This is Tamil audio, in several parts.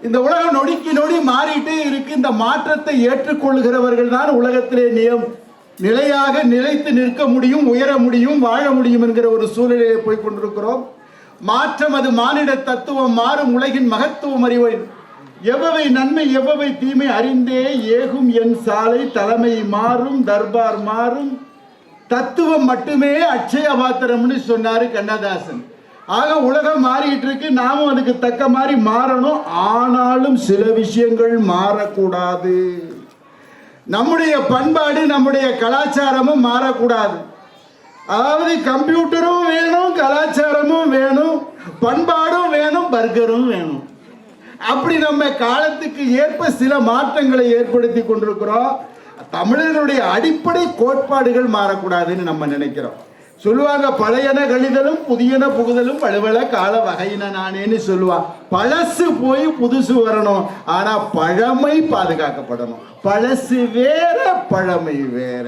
இந்த உலகம் நொடிக்கு நொடி மாறிட்டே இருக்கு. இந்த மாற்றத்தை ஏற்றுக்கொள்கிறவர்கள் தான் உலகத்திலே நிலையாக நிலைத்து நிற்க முடியும், உயர முடியும், வாழ முடியும் என்கிற ஒரு சூழ்நிலையை போய் கொண்டிருக்கிறோம். மாற்றம் அது மானிட தத்துவம், மாறும் உலகின் மகத்துவம் அறிவேன். எவ்வவை நன்மை எவ்வவை தீமை அறிந்தே ஏகும் என் சாலை, தலைமை மாறும் தர்பார் மாறும், தத்துவம் மட்டுமே அட்சய பாத்திரம்னு சொன்னாரு கண்ணதாசன். ஆக உலகம் மாறிட்டு இருக்கு, நாமும் அதுக்கு தக்க மாதிரி மாறணும். ஆனாலும் சில விஷயங்கள் மாறக்கூடாது. நம்முடைய பண்பாடு நம்முடைய கலாச்சாரமும் மாறக்கூடாது. அதாவது கம்ப்யூட்டரும் வேணும், கலாச்சாரமும் வேணும், பண்பாடும் வேணும், பர்கரும் வேணும். அப்படி நம்ம காலத்துக்கு ஏற்ப சில மாற்றங்களை ஏற்படுத்தி கொண்டிருக்கிறோம். தமிழர்களுடைய அடிப்படை கோட்பாடுகள் மாறக்கூடாதுன்னு நம்ம நினைக்கிறோம். சொல்லுவாங்க, பழையன கழிதலும் புதியன புகுதலும் வலுவல கால வகையின நானேன்னு சொல்லுவான். பழசு போய் புதுசு வரணும், ஆனா பழமை பாதுகாக்கப்படணும். பழசு வேற, பழமை வேற.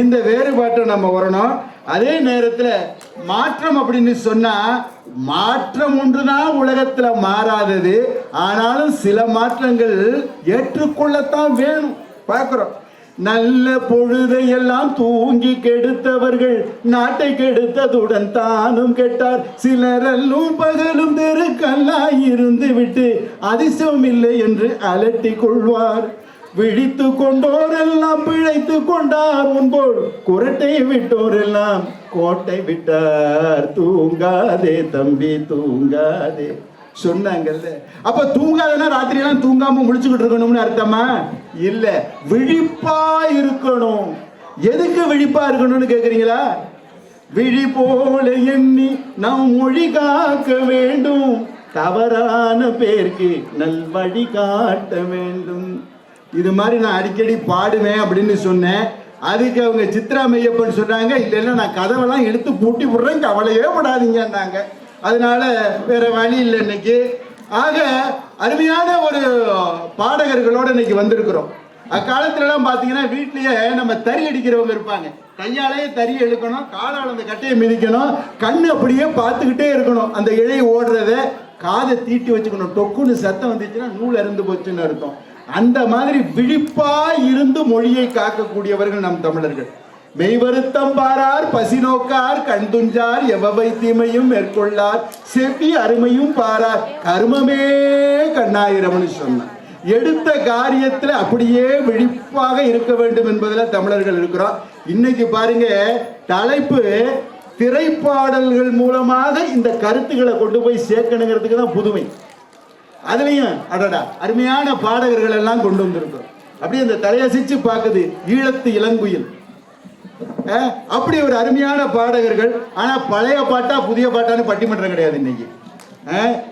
இந்த வேறுபாட்டை நம்ம வரணும். அதே நேரத்தில் மாற்றம் அப்படின்னு சொன்னா, மாற்றம் ஒன்றுதான் உலகத்துல மாறாதது. ஆனாலும் சில மாற்றங்கள் ஏற்றுக்கொள்ளத்தான் வேணும். பார்க்கிறோம், நல்ல பொழுதையெல்லாம் தூங்கி கெடுத்தவர்கள் நாட்டை கெடுத்ததுடன் தானும் கெட்டார். சிலரெல்லாம் பகலும் தெருக்கல்லாய் இருந்து விட்டு அதிசயம் இல்லை என்று அலட்டி கொள்வார். விழித்து கொண்டோரெல்லாம் பிழைத்து கொண்டார் முன்போல், குரட்டை விட்டோரெல்லாம் கோட்டை விட்டார். தூங்காதே தம்பி தூங்காதே சொன்னாங்கல்ல. அப்ப தூங்காதனா ராத்திரி எல்லாம் தூங்காம முழிச்சுக்கிட்டு இருக்கணும்னு அர்த்தமா? இல்ல, விழிப்பா இருக்கணும். எதுக்கு விழிப்பா இருக்கணும்னு கேக்குறீங்களா? விழி போல எண்ணி நாம் மொழி காக்க வேண்டும், தவறான பேருக்கு நல் வழி காட்ட வேண்டும். இது மாதிரி நான் அடிக்கடி பாடுவேன் அப்படின்னு சொன்னேன். அதுக்கு அவங்க சித்ரா மையப்பன் சொன்னாங்க, இல்லைன்னா நான் கதவெல்லாம் எடுத்து பூட்டி விடுறேன், கவலையே படாதீங்கன்னாங்க. அதனால வேற வழி இல்லை இன்னைக்கு. ஆக அருமையான ஒரு பாடகர்களோட இன்னைக்கு வந்திருக்கிறோம். அக்காலத்துலலாம் பார்த்தீங்கன்னா வீட்லயே நம்ம தறி அடிக்கிறவங்க இருப்பாங்க. கையாலேயே தறி எடுக்கணும், காலால் அந்த கட்டையை மிதிக்கணும், கண்ணு அப்படியே பார்த்துக்கிட்டே இருக்கணும். அந்த இழை ஓடுறத காதை தீட்டி வச்சுக்கணும். டொக்குன்னு சத்தம் வந்துச்சுன்னா நூல் இறந்து போச்சுன்னு அர்த்தம். அந்த மாதிரி விழிப்பா இருந்து மொழியை காக்கக்கூடியவர்கள் நம் தமிழர்கள். மெய்வருத்தம் பாரார், பசி நோக்கார், கண் துஞ்சார், எவ்வவை தீமையும் மேற்கொள்ளார், செவ்வி அருமையும் பாரார், கர்மமே கண்ணாயிரம்னு சொன்னார். எடுத்த காரியத்தில் அப்படியே விழிப்பாக இருக்க வேண்டும் என்பதில் தமிழர்கள் இருக்கிறோம். இன்னைக்கு பாருங்க, தலைப்பு திரைப்பாடல்கள் மூலமாக இந்த கருத்துக்களை கொண்டு போய் சேர்க்கணுங்கிறதுக்கு தான் புதுமை. அதுலயும் அடடா அருமையான பாடகர்கள் எல்லாம் கொண்டு வந்திருக்கிறோம். அப்படியே இந்த தலையசிச்சு பார்க்குது ஈழத்து இளங்குயில். அப்படி ஒரு அருமையான பாடகர்கள். ஆனா பழைய பாட்டா புதிய பாட்டான்னு பட்டிமன்றம் கிடையாது இன்னைக்கு.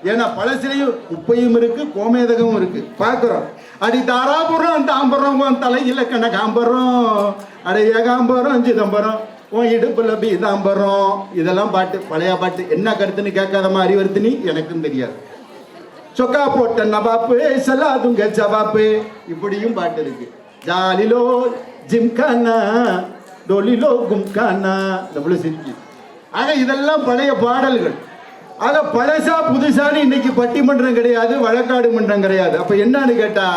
ஏன்னா பழசிலையும் குப்பையும் இருக்கு, கோமேதகமும் இருக்கு. பார்க்கிறோம், அடி தாராபுரம் தாம்பரம் தலை இலக்கண காம்பரம், அடைய காம்பரம் சிதம்பரம் உன் இடுப்புல பீதாம்பரம். இதெல்லாம் பாட்டு, பழைய பாட்டு. என்ன கருத்துன்னு கேட்காதமா அறிவர்த்தினி, எனக்கும் தெரியாது. சொக்கா போட்ட நவாப்பு சலாதுங்க ஜவாப்பு, இப்படியும் பாட்டு இருக்கு. ஜாலிலோ ஜிம்கானா டொலிலோ கும்கானா, சிரிச்சு. ஆக இதெல்லாம் பழைய பாடல்கள். ஆக பழசா புதுசான்னு இன்னைக்கு பட்டிமன்றம் கிடையாது, வழக்காடு மன்றம் கிடையாது. அப்ப என்னன்னு கேட்டா,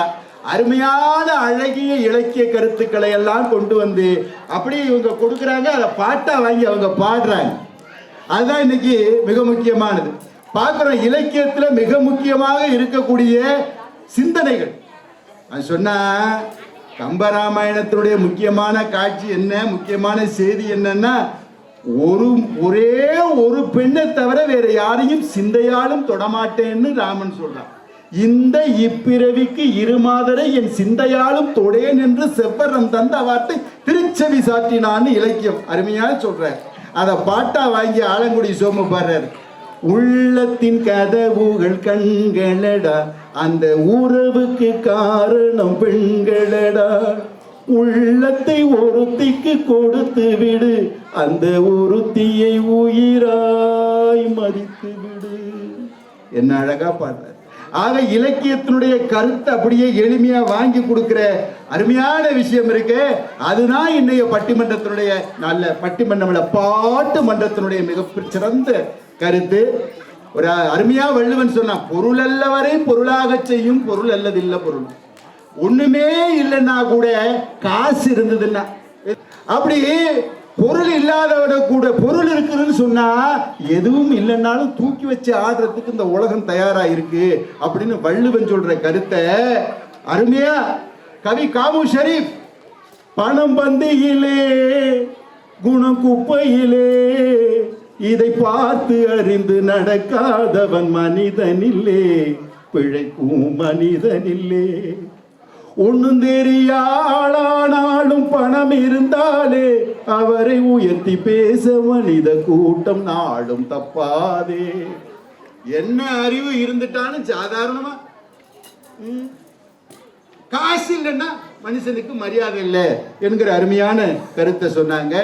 அருமையான அழகிய இலக்கிய கருத்துக்களை எல்லாம் கொண்டு வந்து அப்படியே இவங்க கொடுக்குறாங்க. அதை பாட்டா வாங்கி அவங்க பாடுறாங்க. அதுதான் இன்னைக்கு மிக முக்கியமானது. பார்க்கிறோம், இலக்கியத்துல மிக முக்கியமாக இருக்கக்கூடிய சிந்தனைகள். அது சொன்னா கம்பராமாயணத்தினுடைய முக்கியமான காட்சி என்ன, முக்கியமான செய்தி என்னன்னா, ஒரே ஒரு பெண்ணை தவிர வேற யாரையும் சிந்தையாலும் தொடமாட்டேன்னு ராமன் சொல்றான். இந்த இப்பிறவிக்கு இருமாதரை என் சிந்தையாலும் தொடேன் என்று செவ்வரம் தந்த வார்த்தை திருச்செவி சாற்றினான்னு இலக்கியம் அருமையா சொல்ற. அதை பாட்டா வாங்கி ஆலங்குடி சோமு பாடுறாரு. உள்ளத்தின் கதவுகள் கண்களடா, அந்த உறவுக்கு காரணம் பெண்களடா. உள்ளத்தை ஒருத்திக்கு கொடுத்து விடு, அந்த ஒருத்தியை உயிராய் மதித்து விடு. என்ன அழகா பாடுற. ஆக இலக்கியத்தினுடைய கருத்தை அப்படியே எளிமையா வாங்கி கொடுக்கிற அருமையான விஷயம் இருக்கு. அதுதான் இன்னைய பட்டிமன்றத்தினுடைய நல்ல பட்டிமன்றம், பாட்டு மன்றத்தினுடைய மிக சிறந்த கருத்து. ஒரு அருமையா வள்ளுவன் சொன்னான், பொருள் அல்லவரை பொருளாக செய்யும் பொருள் அல்லதில்லை பொருள். ஒண்ணுமே இல்லைன்னா கூட காசு இருந்ததுன்னா, அப்படி பொருள் இல்லாதவட கூட பொருள் இருக்குதுன்னு சொன்னா எதுவும் இல்லைன்னாலும் தூக்கி வச்சு ஆடுறதுக்கு இந்த உலகம் தயாரா இருக்கு அப்படின்னு வள்ளுவன் சொல்ற கருத்தை அருமையா கவி காமு ஷரீப், பணம் பந்தியிலே குணம் குப்பையிலே இதை பார்த்து அறிந்து நடக்காதவன் மனிதனில்லே, பிழைக்கும் மனிதனில்லே. ஒன்னும் தெரியாளானாலும் பணம் இருந்தாலே அவரை உயர்த்தி பேச மனித கூட்டம் நாடும் தப்பாதே. என்ன அறிவு இருந்துட்டான்னு சாதாரணமா காசு இல்லைன்னா மனுஷனுக்கு மரியாதை இல்லை என்கிற அருமையான கருத்தை சொன்னாங்க.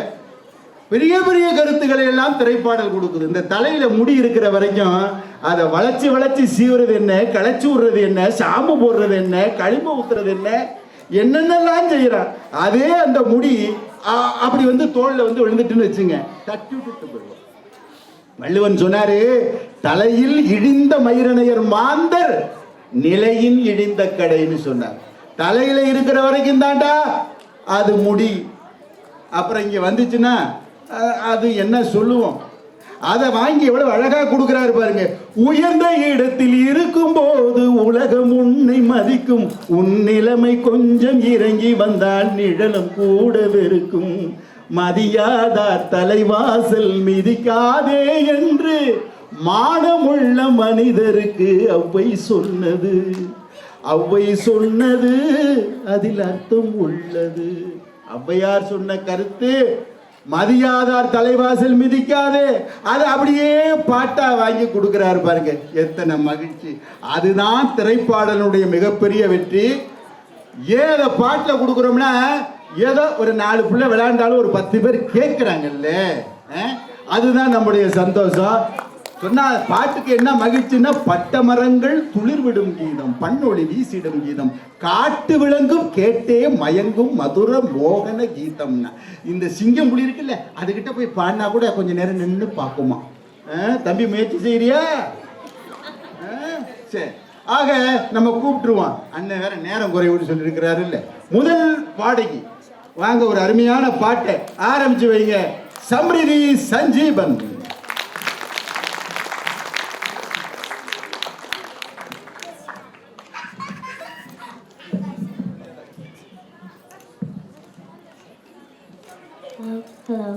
பெரிய பெரிய கருத்துக்களை எல்லாம் திரைப்பாடல் கொடுக்குது. இந்த தலையில முடி இருக்கிற வரைக்கும் அதை வளைச்சு வளைச்சு சீவுறது என்ன, களைச்சு விடுறது என்ன, சாம்பு போடுறது என்ன, களிம்பு ஊத்துறது என்ன, என்னென்னலாம் செய்யறான். அதே அந்த முடி அப்படி தோல்ல விழுந்துட்டுன்னு வச்சுங்க, தட்டி விட்டு போயிடுவோம். வள்ளுவன் சொன்னாரு, தலையில் இழிந்த மயிரணையர் மாந்தர் நிலையின் இழிந்த கடைன்னு சொன்னார். தலையில இருக்கிற வரைக்கும் தாண்டா அது முடி, அப்புறம் இங்க வந்துச்சுன்னா அது என்ன சொல்லுவோம். அதை வாங்கி எவ்வளவு அழகா கொடுக்கிறாரு பாருங்க. உயர்ந்த இடத்தில் இருக்கும் போது உலகம் உன்னை மதிக்கும், உன் நிலைமை கொஞ்சம் இறங்கி வந்தால் நிழலும் கூட வெறுக்கும், மதியாதார் தலைவாசல் மிதிக்காதே என்று மானமுள்ள மனிதருக்கு அவ்வை சொன்னது, அவ்வை சொன்னது அதில் அர்த்தம் உள்ளது. ஔவையார் சொன்ன கருத்து மதியாதார் தலைவாசல் மிதிக்காதே, அது அப்படியே பாட்டா வாங்கி கொடுக்கிறாரு பாருங்க, எத்தனை மகிழ்ச்சி. அதுதான் திரைப்பாடலுடைய மிகப்பெரிய வெற்றி. ஏன் அதை பாட்டில் கொடுக்குறோம்னா, ஏதோ ஒரு 4 பிள்ளை விளையாண்டாலும் ஒரு 10 பேர் கேட்குறாங்கல்ல, அதுதான் நம்முடைய சந்தோஷம். சொன்னா பாட்டுக்கு என்ன மகிழ்ச்சின்னா, பட்ட மரங்கள் துளிர்விடும் கீதம், பண்ணொளி வீசிடும் கீதம், காட்டு விலங்கும் கேட்டே மயங்கும் மதுர மோகன கீதம்னா. இந்த சிங்கம் புலி இருக்குல்ல, அதுகிட்ட போய் பாடினா கூட கொஞ்ச நேரம் நின்று பார்க்குமா. தம்பி முயற்சி செய்யறியா? சரி, ஆக நம்ம கூப்பிட்டுருவோம். அண்ணன் வேற நேரம் குறைவுன்னு சொல்லியிருக்கிறாரு இல்ல. முதல் பாடகி வாங்க, ஒரு அருமையான பாட்டை ஆரம்பிச்சு வைங்க. சம்ரிதி சஞ்சீவன். Hello.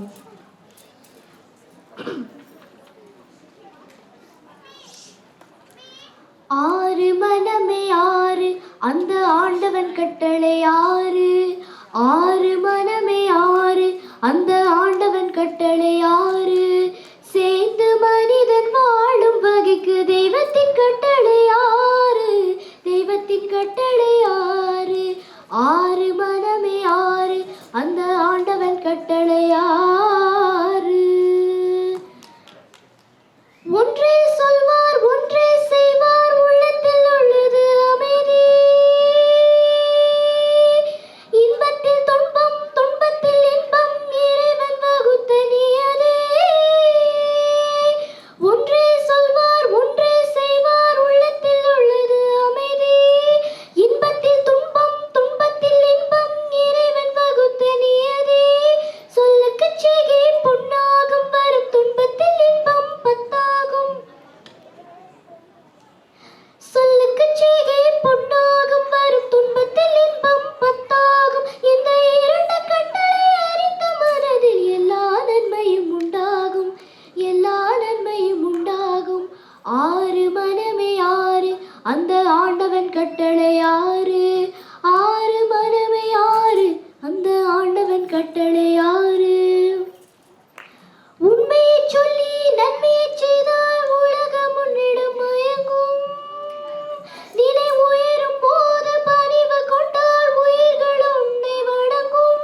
ஆறு மனமே ஆறு, அந்த ஆண்டவன் கட்டளை ஆறு. ஆறு மனமே ஆறு, அந்த ஆண்டவன் கட்டளை ஆறு. சேர்ந்து மனிதன் வாழும் வகைக்கு தெய்வத்தின் கட்டளை ஆறு, தெய்வத்தின் கட்டளை ஆறு. ஆறு மனமே ஆறு, அந்த ஆண்டவன் கட்டளை ஆறு. ஒன்றே சொல்வார் ஒன்றே செய்வார், உள்ளத்தில் உள்ளது அமைதி. இன்பத்தில் துன்பம் துன்பத்தில் இன்பம், இறைவன் வகுத்த நியதி. ஒன்றே சொல்வார் ஒன்றே செய்வார், உள்ளத்தில் உள்ளது அமைதி. இன்பத்தில் துன்பம் துன்பத்தில் இன்பம், இறைவன் வகுத்த நியதி. சொல்லுக்கு செய்கை பொன்னாகும், வரும் துன்பத்தில் இன்பம் பத்தாகும். சொல்லுக்கு செய்கை பொன்னாகும், வரும் துன்பத்தில் இன்பம் பத்தாகும். இந்த இரண்டு கட்டளை அறிந்த மனதில் எல்லா நன்மையும் உண்டாகும், எல்லா நன்மையும் உண்டாகும். ஆறு மனமே ஆறு, அந்த ஆண்டவன் கட்டளை ஆறு. ஆறு மனமே ஆறு, அந்த ஆண்டவன் கட்டளை ஆறு. உண்மையை சொல்லி நன்மையை செய்தால் உலகம் உன்னிடம் மயங்கும். நிலை உயரும் போது பணிவு கொண்டால் உயிர்கள் உன்னை வணங்கும்.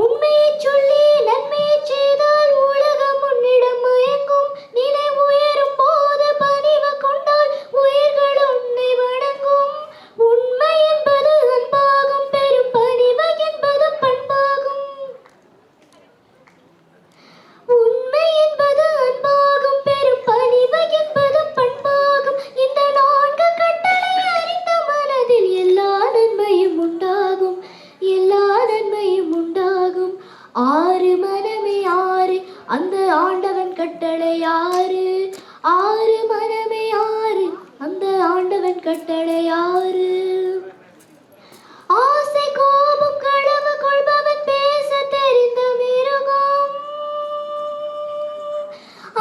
உண்மையை சொல்லி நன்மையை செய்தால் உலகம் உன்னிடம் மயங்கும். நிலை உயரும் போது பணிவு கொண்டால் உயிர்கள் உன்னை வணங்கும். உண்மை என்பது அன்பாகும், பெரும் பணிவு என்பது பண்பாகும். கட்டளையாறு. ஆசை கோபம் களவு கொள்பவன் பேச தெரிந்த மிருகம்.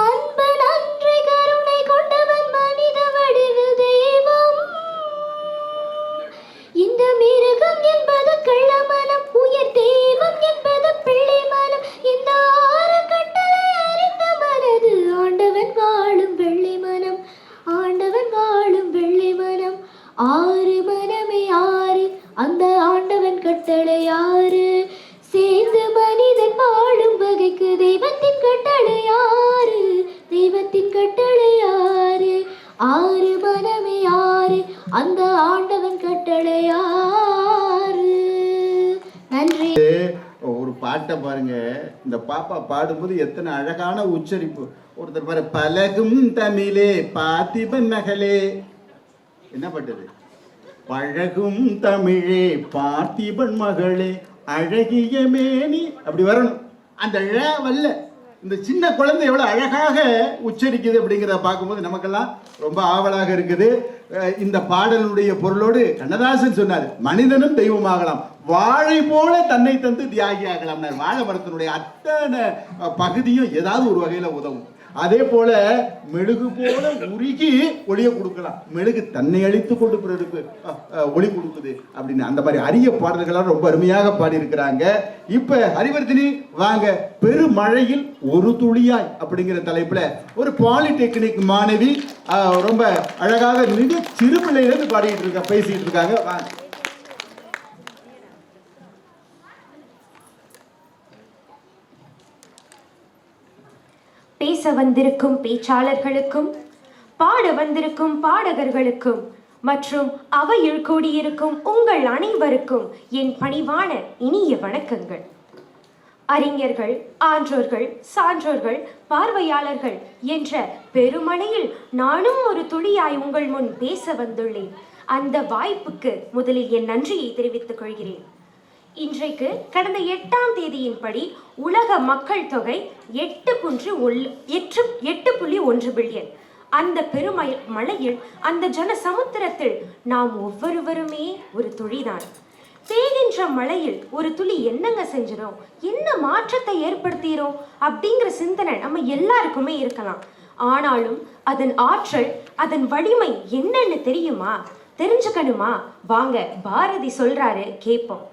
அன்பு நன்றி கருணை கொண்டவன் மனித வடிவில் தெய்வம். இந்த மிருகம் என்பது கள்ளமனம், உயர் தெய்வம் என்பது பிள்ளை மனம். இந்த ஆறு கட்டளை அறிந்த மனது ஆண்டவன் வாழும் வெள்ளி மனம், ஆண்டவன் வாழும் வெள்ளி மனம். ஆறு மனமே ஆறு, அந்த ஆண்டவன் கட்டளை ஆறு. சேர்ந்து மனிதன் வாழும் வகைக்கு தெய்வத்தின் கட்டளை ஆறு, தெய்வத்தின் கட்டளை ஆறு. ஆறு மனமே ஆறு, அந்த ஆண்டவன் கட்டளை ஆறு. நன்றி. ஒரு பாட்டை பாருங்க, இந்த பாப்பா பாடும்போது எத்தனை அழகான உச்சரிப்பு. ஒருத்தர் பாரு, பழகும் தமிழே பார்த்திபன் மகளே. என்ன பாட்டது? பழகும் தமிழே பார்த்திபன் மகளே அழகிய மேனி. அப்படி வரணும். அந்த வல்ல இந்த சின்ன குழந்தை எவ்வளவு அழகாக உச்சரிக்குது அப்படிங்கிறத பார்க்கும்போது நமக்கெல்லாம் ரொம்ப ஆவலாக இருக்குது. இந்த பாடலுடைய பொருளோடு கண்ணதாசன் சொன்னார், மனிதனும் தெய்வமாகலாம், வாழை போல தன்னை தந்து தியாகி ஆகலாம். வாழை மரத்தினுடைய அத்தனை பகுதியும் ஏதாவது ஒரு வகையில உதவும். அதே போல மெழுகு போல உருகி ஒளியை கொடுக்கலாம், மெழுகு தன்னை அழித்து கொண்டு பிறருக்கு ஒளி கொடுக்குது அப்படின்னு அந்த மாதிரி அரிய பாடல்களாக ரொம்ப அருமையாக பாடியிருக்கிறாங்க. இப்ப ஹரிவர்தினி வாங்க, பெருமழையில் ஒரு துளியாய் அப்படிங்கிற தலைப்புல ஒரு பாலிடெக்னிக் மாணவி ரொம்ப அழகாக மிக சிறு பிள்ளையிலிருந்து பாடிட்டு இருக்க பேசிட்டு இருக்காங்க. வாங்க. பேச வந்திருக்கும் பேச்சாளர்களுக்கும், பாட வந்திருக்கும் பாடகர்களுக்கும் மற்றும் அவையில் கூடியிருக்கும் உங்கள் அனைவருக்கும் என் பணிவான இனிய வணக்கங்கள். அறிஞர்கள், ஆன்றோர்கள், சான்றோர்கள், பார்வையாளர்கள் என்ற பெருமழையில் நானும் ஒரு துளியாய் உங்கள் முன் பேச வந்துள்ளேன். அந்த வாய்ப்புக்கு முதலில் என் நன்றியை தெரிவித்துக் கொள்கிறேன். இன்றைக்கு கடந்த 8ஆம் தேதியின்படி உலக மக்கள் தொகை 8.1 பில்லியன். அந்த பெருமழையில், அந்த ஜன சமுத்திரத்தில் நாம் ஒவ்வொருவருமே ஒரு துளிதான். பெய்கின்ற மழையில் ஒரு துளி என்னங்க செஞ்சிடும், என்ன மாற்றத்தை ஏற்படுத்திடும் அப்படிங்கிற சிந்தனை நம்ம எல்லாருக்குமே இருக்கலாம். ஆனாலும் அதன் ஆற்றல், அதன் வலிமை என்னன்னு தெரியுமா? தெரிஞ்சுக்கணுமா? வாங்க, பாரதி சொல்றாரு, கேட்போம்.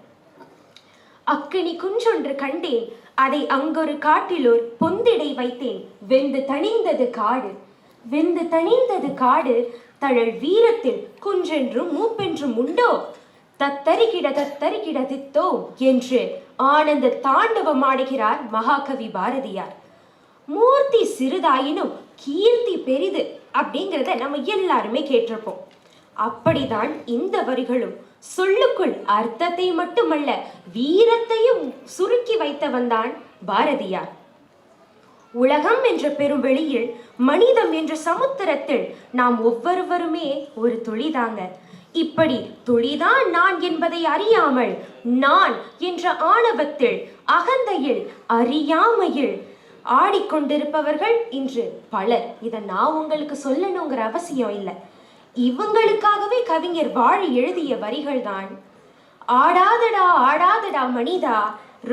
அக்கினி குன்றொன்று கண்டேன், அதை அங்கொரு காட்டிலோர் பொந்திடை வைத்தேன். வெந்து தணிந்தது காடு, வெந்து தணிந்தது காடு, தழல் வீரத்தில் குன்றென்றும் மூப்பென்றும் உண்டோ, தத்தரிகிட தித்தோ என்று ஆனந்த தாண்டவம் ஆடுகிறார் மகாகவி பாரதியார். மூர்த்தி சிறிதாயினும் கீர்த்தி பெரிது அப்படிங்கிறத நம்ம எல்லாருமே கேட்டிருப்போம். அப்படிதான் இந்த வரிகளும் சொல்லுக்குள் அர்த்தத்தை மட்டுமல்ல, வீரத்தையும் சுருக்கி வைத்தவன் தான் பாரதியார். உலகம் என்ற பெரும் வெளியில், மனிதம் என்ற சமுத்திரத்தில் நாம் ஒவ்வொருவருமே ஒரு துளிதாங்க. இப்படி துளிதான் நான் என்பதை அறியாமல், நான் என்ற ஆணவத்தில், அகந்தையில், அறியாமையில் ஆடிக்கொண்டிருப்பவர்கள் இன்று பலர். இதை நான் உங்களுக்கு சொல்லணுங்கிற அவசியம் இல்லை. இவங்களுக்காகவே கவிஞர் வாழி எழுதிய வரிகள் தான். ஆடாதடா ஆடாதடா மனிதா,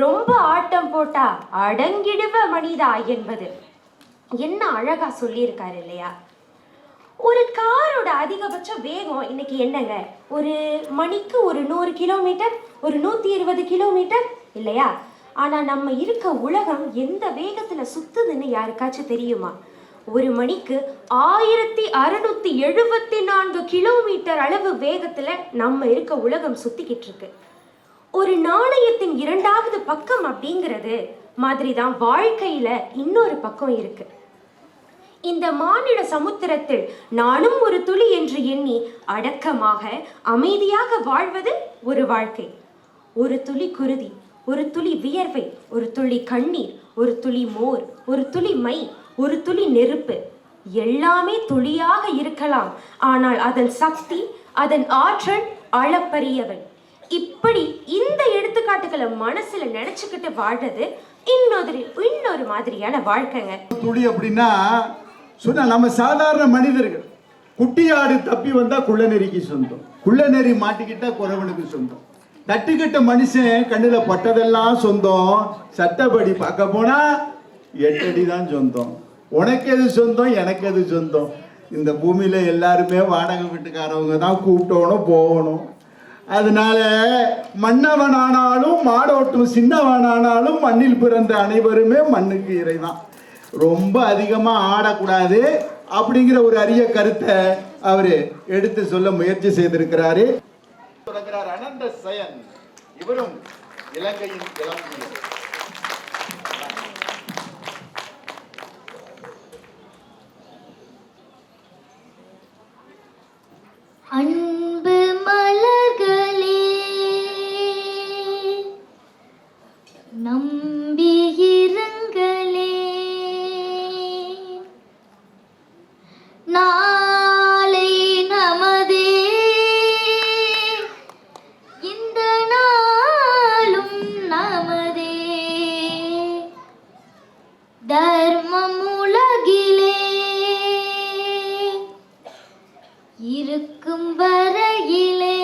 ரொம்ப ஆட்டம் போட்டா அடங்கிடுவ மனிதா என்பது. என்ன அழகா சொல்லியிருக்காரு இல்லையா? ஒரு காரோட அதிகபட்ச வேகம் இன்னைக்கு என்னங்க? ஒரு மணிக்கு ஒரு 100 கிலோமீட்டர், ஒரு 120 கிலோமீட்டர் இல்லையா? ஆனா நம்ம இருக்க உலகம் எந்த வேகத்துல சுத்துதுன்னு யாருக்காச்சும் தெரியுமா? ஒரு மணிக்கு 1674 கிலோமீட்டர் அளவு வேகத்துல நம்ம இருக்க உலகம் சுத்திக்கிட்டு இருக்கு. ஒரு நாணயத்தின் 2வது பக்கம் அப்படிங்கிறது மாதிரிதான் வாழ்க்கையில இன்னொரு பக்கம் இருக்கு. இந்த மானிட சமுத்திரத்தில் நானும் ஒரு துளி என்று எண்ணி அடக்கமாக அமைதியாக வாழ்வது ஒரு வாழ்க்கை. ஒரு துளி குருதி, ஒரு துளி வியர்வை, ஒரு துளி கண்ணீர், ஒரு துளி மோர், ஒரு துளி மை, ஒரு துளி நெருப்பு, எல்லாமே துளியாக இருக்கலாம். ஆனால் அதன் சக்தி, அதன் ஆற்றல் அளப்பரியவை. இப்படி இந்த எடுத்துக்காட்டுகளை மனசுல நினைச்சுக்கிட்டு வாழ்றது இன்னொரு மாதிரியான வாழ்க்கைங்க. துளி அப்படின்னா சொன்னா நம்ம சாதாரண மனிதர்கள், குட்டியாடு தப்பி வந்தா குள்ளநெறிக்கு சொந்தம், குள்ளநெறி மாட்டிக்கிட்டா குறவனுக்கு சொந்தம். தட்டுக்கிட்ட மனுஷன் கண்ணுல பட்டதெல்லாம் சொந்தம், சட்டப்படி பார்க்க போனா 8 அடி தான் சொந்தம். உனக்கு எது சொந்தம், எனக்கு எது சொந்தம்? இந்த பூமியில எல்லாருமே வாடகை வீட்டுக்காரவங்க தான் கூப்பிட்டோணும் போகணும். அதனால மன்னவனானாலும் மாடோட்டும் சின்னவனானாலும் மண்ணில் பிறந்த அனைவருமே மண்ணுக்கு இறைதான். ரொம்ப அதிகமா ஆடக்கூடாது அப்படிங்கிற ஒரு அரிய கருத்தை அவரு எடுத்து சொல்ல முயற்சி செய்திருக்கிறாரு. அனந்த சயன் இவரும் இலங்கையின் இளம்புயர். அன்பு மலர்களே நம்பியிருங்களே, நாளை நமதே, இந்த நாளும் நமதே. தர்மம் உலகிலே இருக்கும் வரையிலே,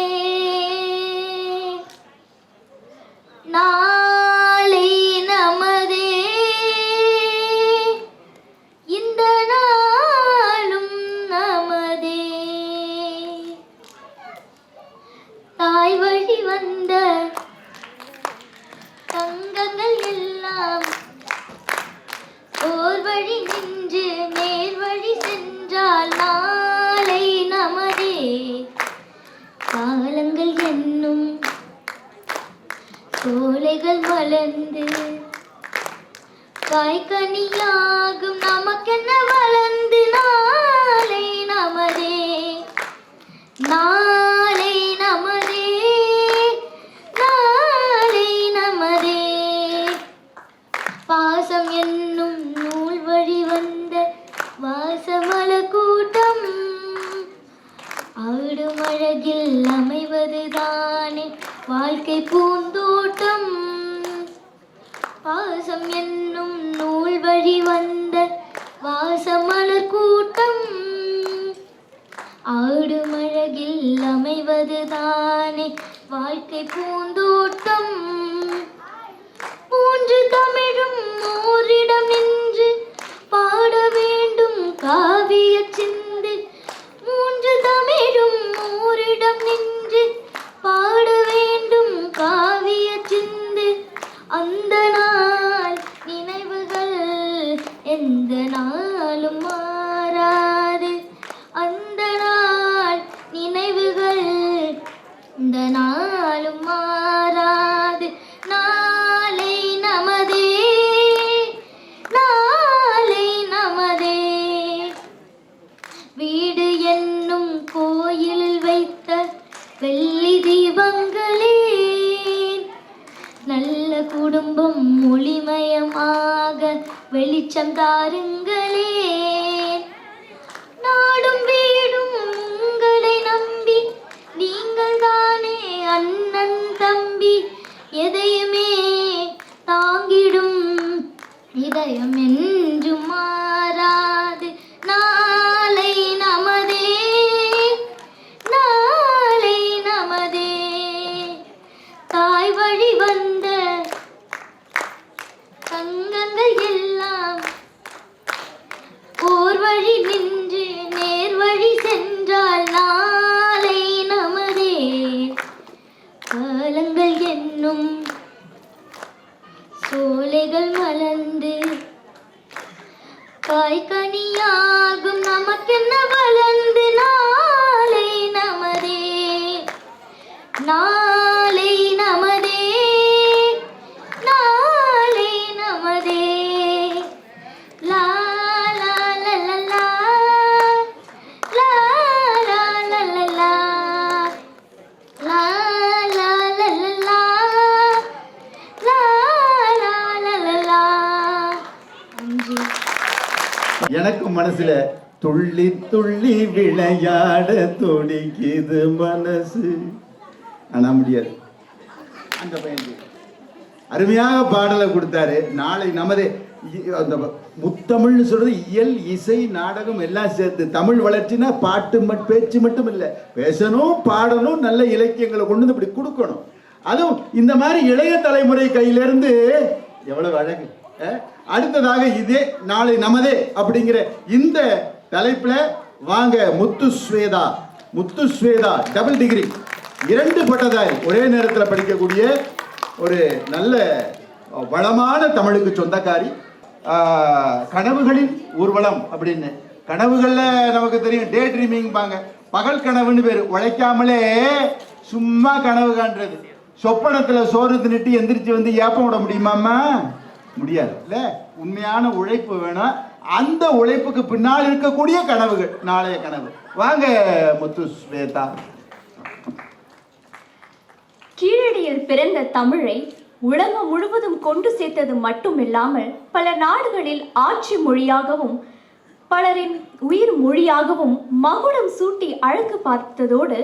நாளை நமதே, இந்த நாளும் நமதே. தாய் வழி வந்த தங்கங்கள் எல்லாம் ஓர் வழி நின்று நேர் வழி சென்றால் நாளை நமதே. காலங்கள் என்னும் சோலைகள் மலர்ந்து காய்கனியாகும் நமக்கென்ன வளர்ந்து நாளை நமதே, நாளை நமதே, நாளை நமதே. பாசம் என்னும் நூல் வழி வந்த வாசமல கூட்டம் ஆடும் அழகில் அமைவதுதானே வாழ்க்கை பூந்தோட்டம். பாசம் என்னும் நூல் வழி வந்த வாசமலர் கூட்டம் ஆடும் அழகில் அமைவதுதானே வாழ்க்கை பூந்தோட்டம். மூன்று தமிழும் ஓரிடம் நின்று பாட வேண்டும் காவிய சிந்து. மூன்று தமிழும் ஓரிடம் நின்று பாட வேண்டும் காவிய சிந்து. அந்த நாள் நினைவுகள் எந்த நாளும் மாறாது, அந்த நாள் நினைவுகள் இந்த நாளும் மாறாது. நாளை நமதே, நாளை நமதே. வீடு என்னும் கோயில் வைத்த வெள்ளி தீபங்களே, நல்ல குடும்பம் ஒளிமயமாக வெளிச்சம் தாருங்களே. நாடும் வீடும் உங்களை நம்பி நீங்கள் தானே அண்ணன் தம்பி. எதையுமே தாங்கிடும் இதயம் என்றும் மாறாது. நாளை நமதே, நாளை நமதே. தாய் வழி வந்த தங்கங்கள் எல்லாம் ஓர் வழி நின்று நேர் வழி சென்றால் நாளை நமதே. காலங்கள் என்னும் சோலைகள் மலர்ந்து காய்கனியாகும் நமக்கென்ன வளர்ந்து நாளை நமதே, நாளை நமதே, நாளை நமதே. லா லா லா லா லா, லா லா லா லா லா, லா லா லா லா லா, லா லா லா லா லா. நன்றி. எனக்கு மனசுல துள்ளி துள்ளி விளையாட துடிக்குது மனசு. ஆனா முடியாது. அந்த பையன் அருமையாக பாடலை கொடுத்தாரு. நாளை நமதே அந்த முத்தமிழ்னு சொல்றது இயல், இசை, நாடகம் எல்லாம் சேர்த்து. தமிழ் வளர்ச்சினா பாட்டு பேச்சு மட்டும் இல்லை, பேசணும், பாடணும், நல்ல இலக்கியங்களை கொண்டு வந்து இப்படி கொடுக்கணும். அதுவும் இந்த மாதிரி இளைய தலைமுறை கையிலிருந்து எவ்வளவு அழகு. அடுத்ததாக இதே நாளை நமதே அப்படிங்கிற இந்த தலைப்புல வாங்க முத்துஸ்வேதா டபுள் டிகிரி 2 பட்டதாரி ஒரே நேரத்தில் படிக்கக்கூடிய ஒரு நல்ல வளமான தமிழுக்கு சொந்தக்காரி. கனவுகளின் ஊர்வலம் அப்படின்னு, கனவுகள்ல நமக்கு தெரியும் டே ட்ரீமிங் பாங்க, பகல் கனவுன்னு பேரு. உழைக்காமலே சும்மா கனவு காண்றது. சொப்பனத்துல சோறு தின்னுட்டு எந்திரிச்சு வந்து ஏப்பம் விட முடியுமாம்மா? முடியாது இல்ல. உண்மையான உழைப்பு வேணும். அந்த உழைப்புக்கு பின்னால் இருக்கக்கூடிய கனவுகள் நாளைய கனவு. வாங்க முத்துஸ்வேதா. கீழடியில் பிறந்த தமிழை உலகம் முழுவதும் கொண்டு சேர்த்தது மட்டுமில்லாமல் பல நாடுகளில் ஆட்சி மொழியாகவும் பலரின் உயிர் மொழியாகவும் மகுடம் சூட்டி அழகு பார்த்ததோடு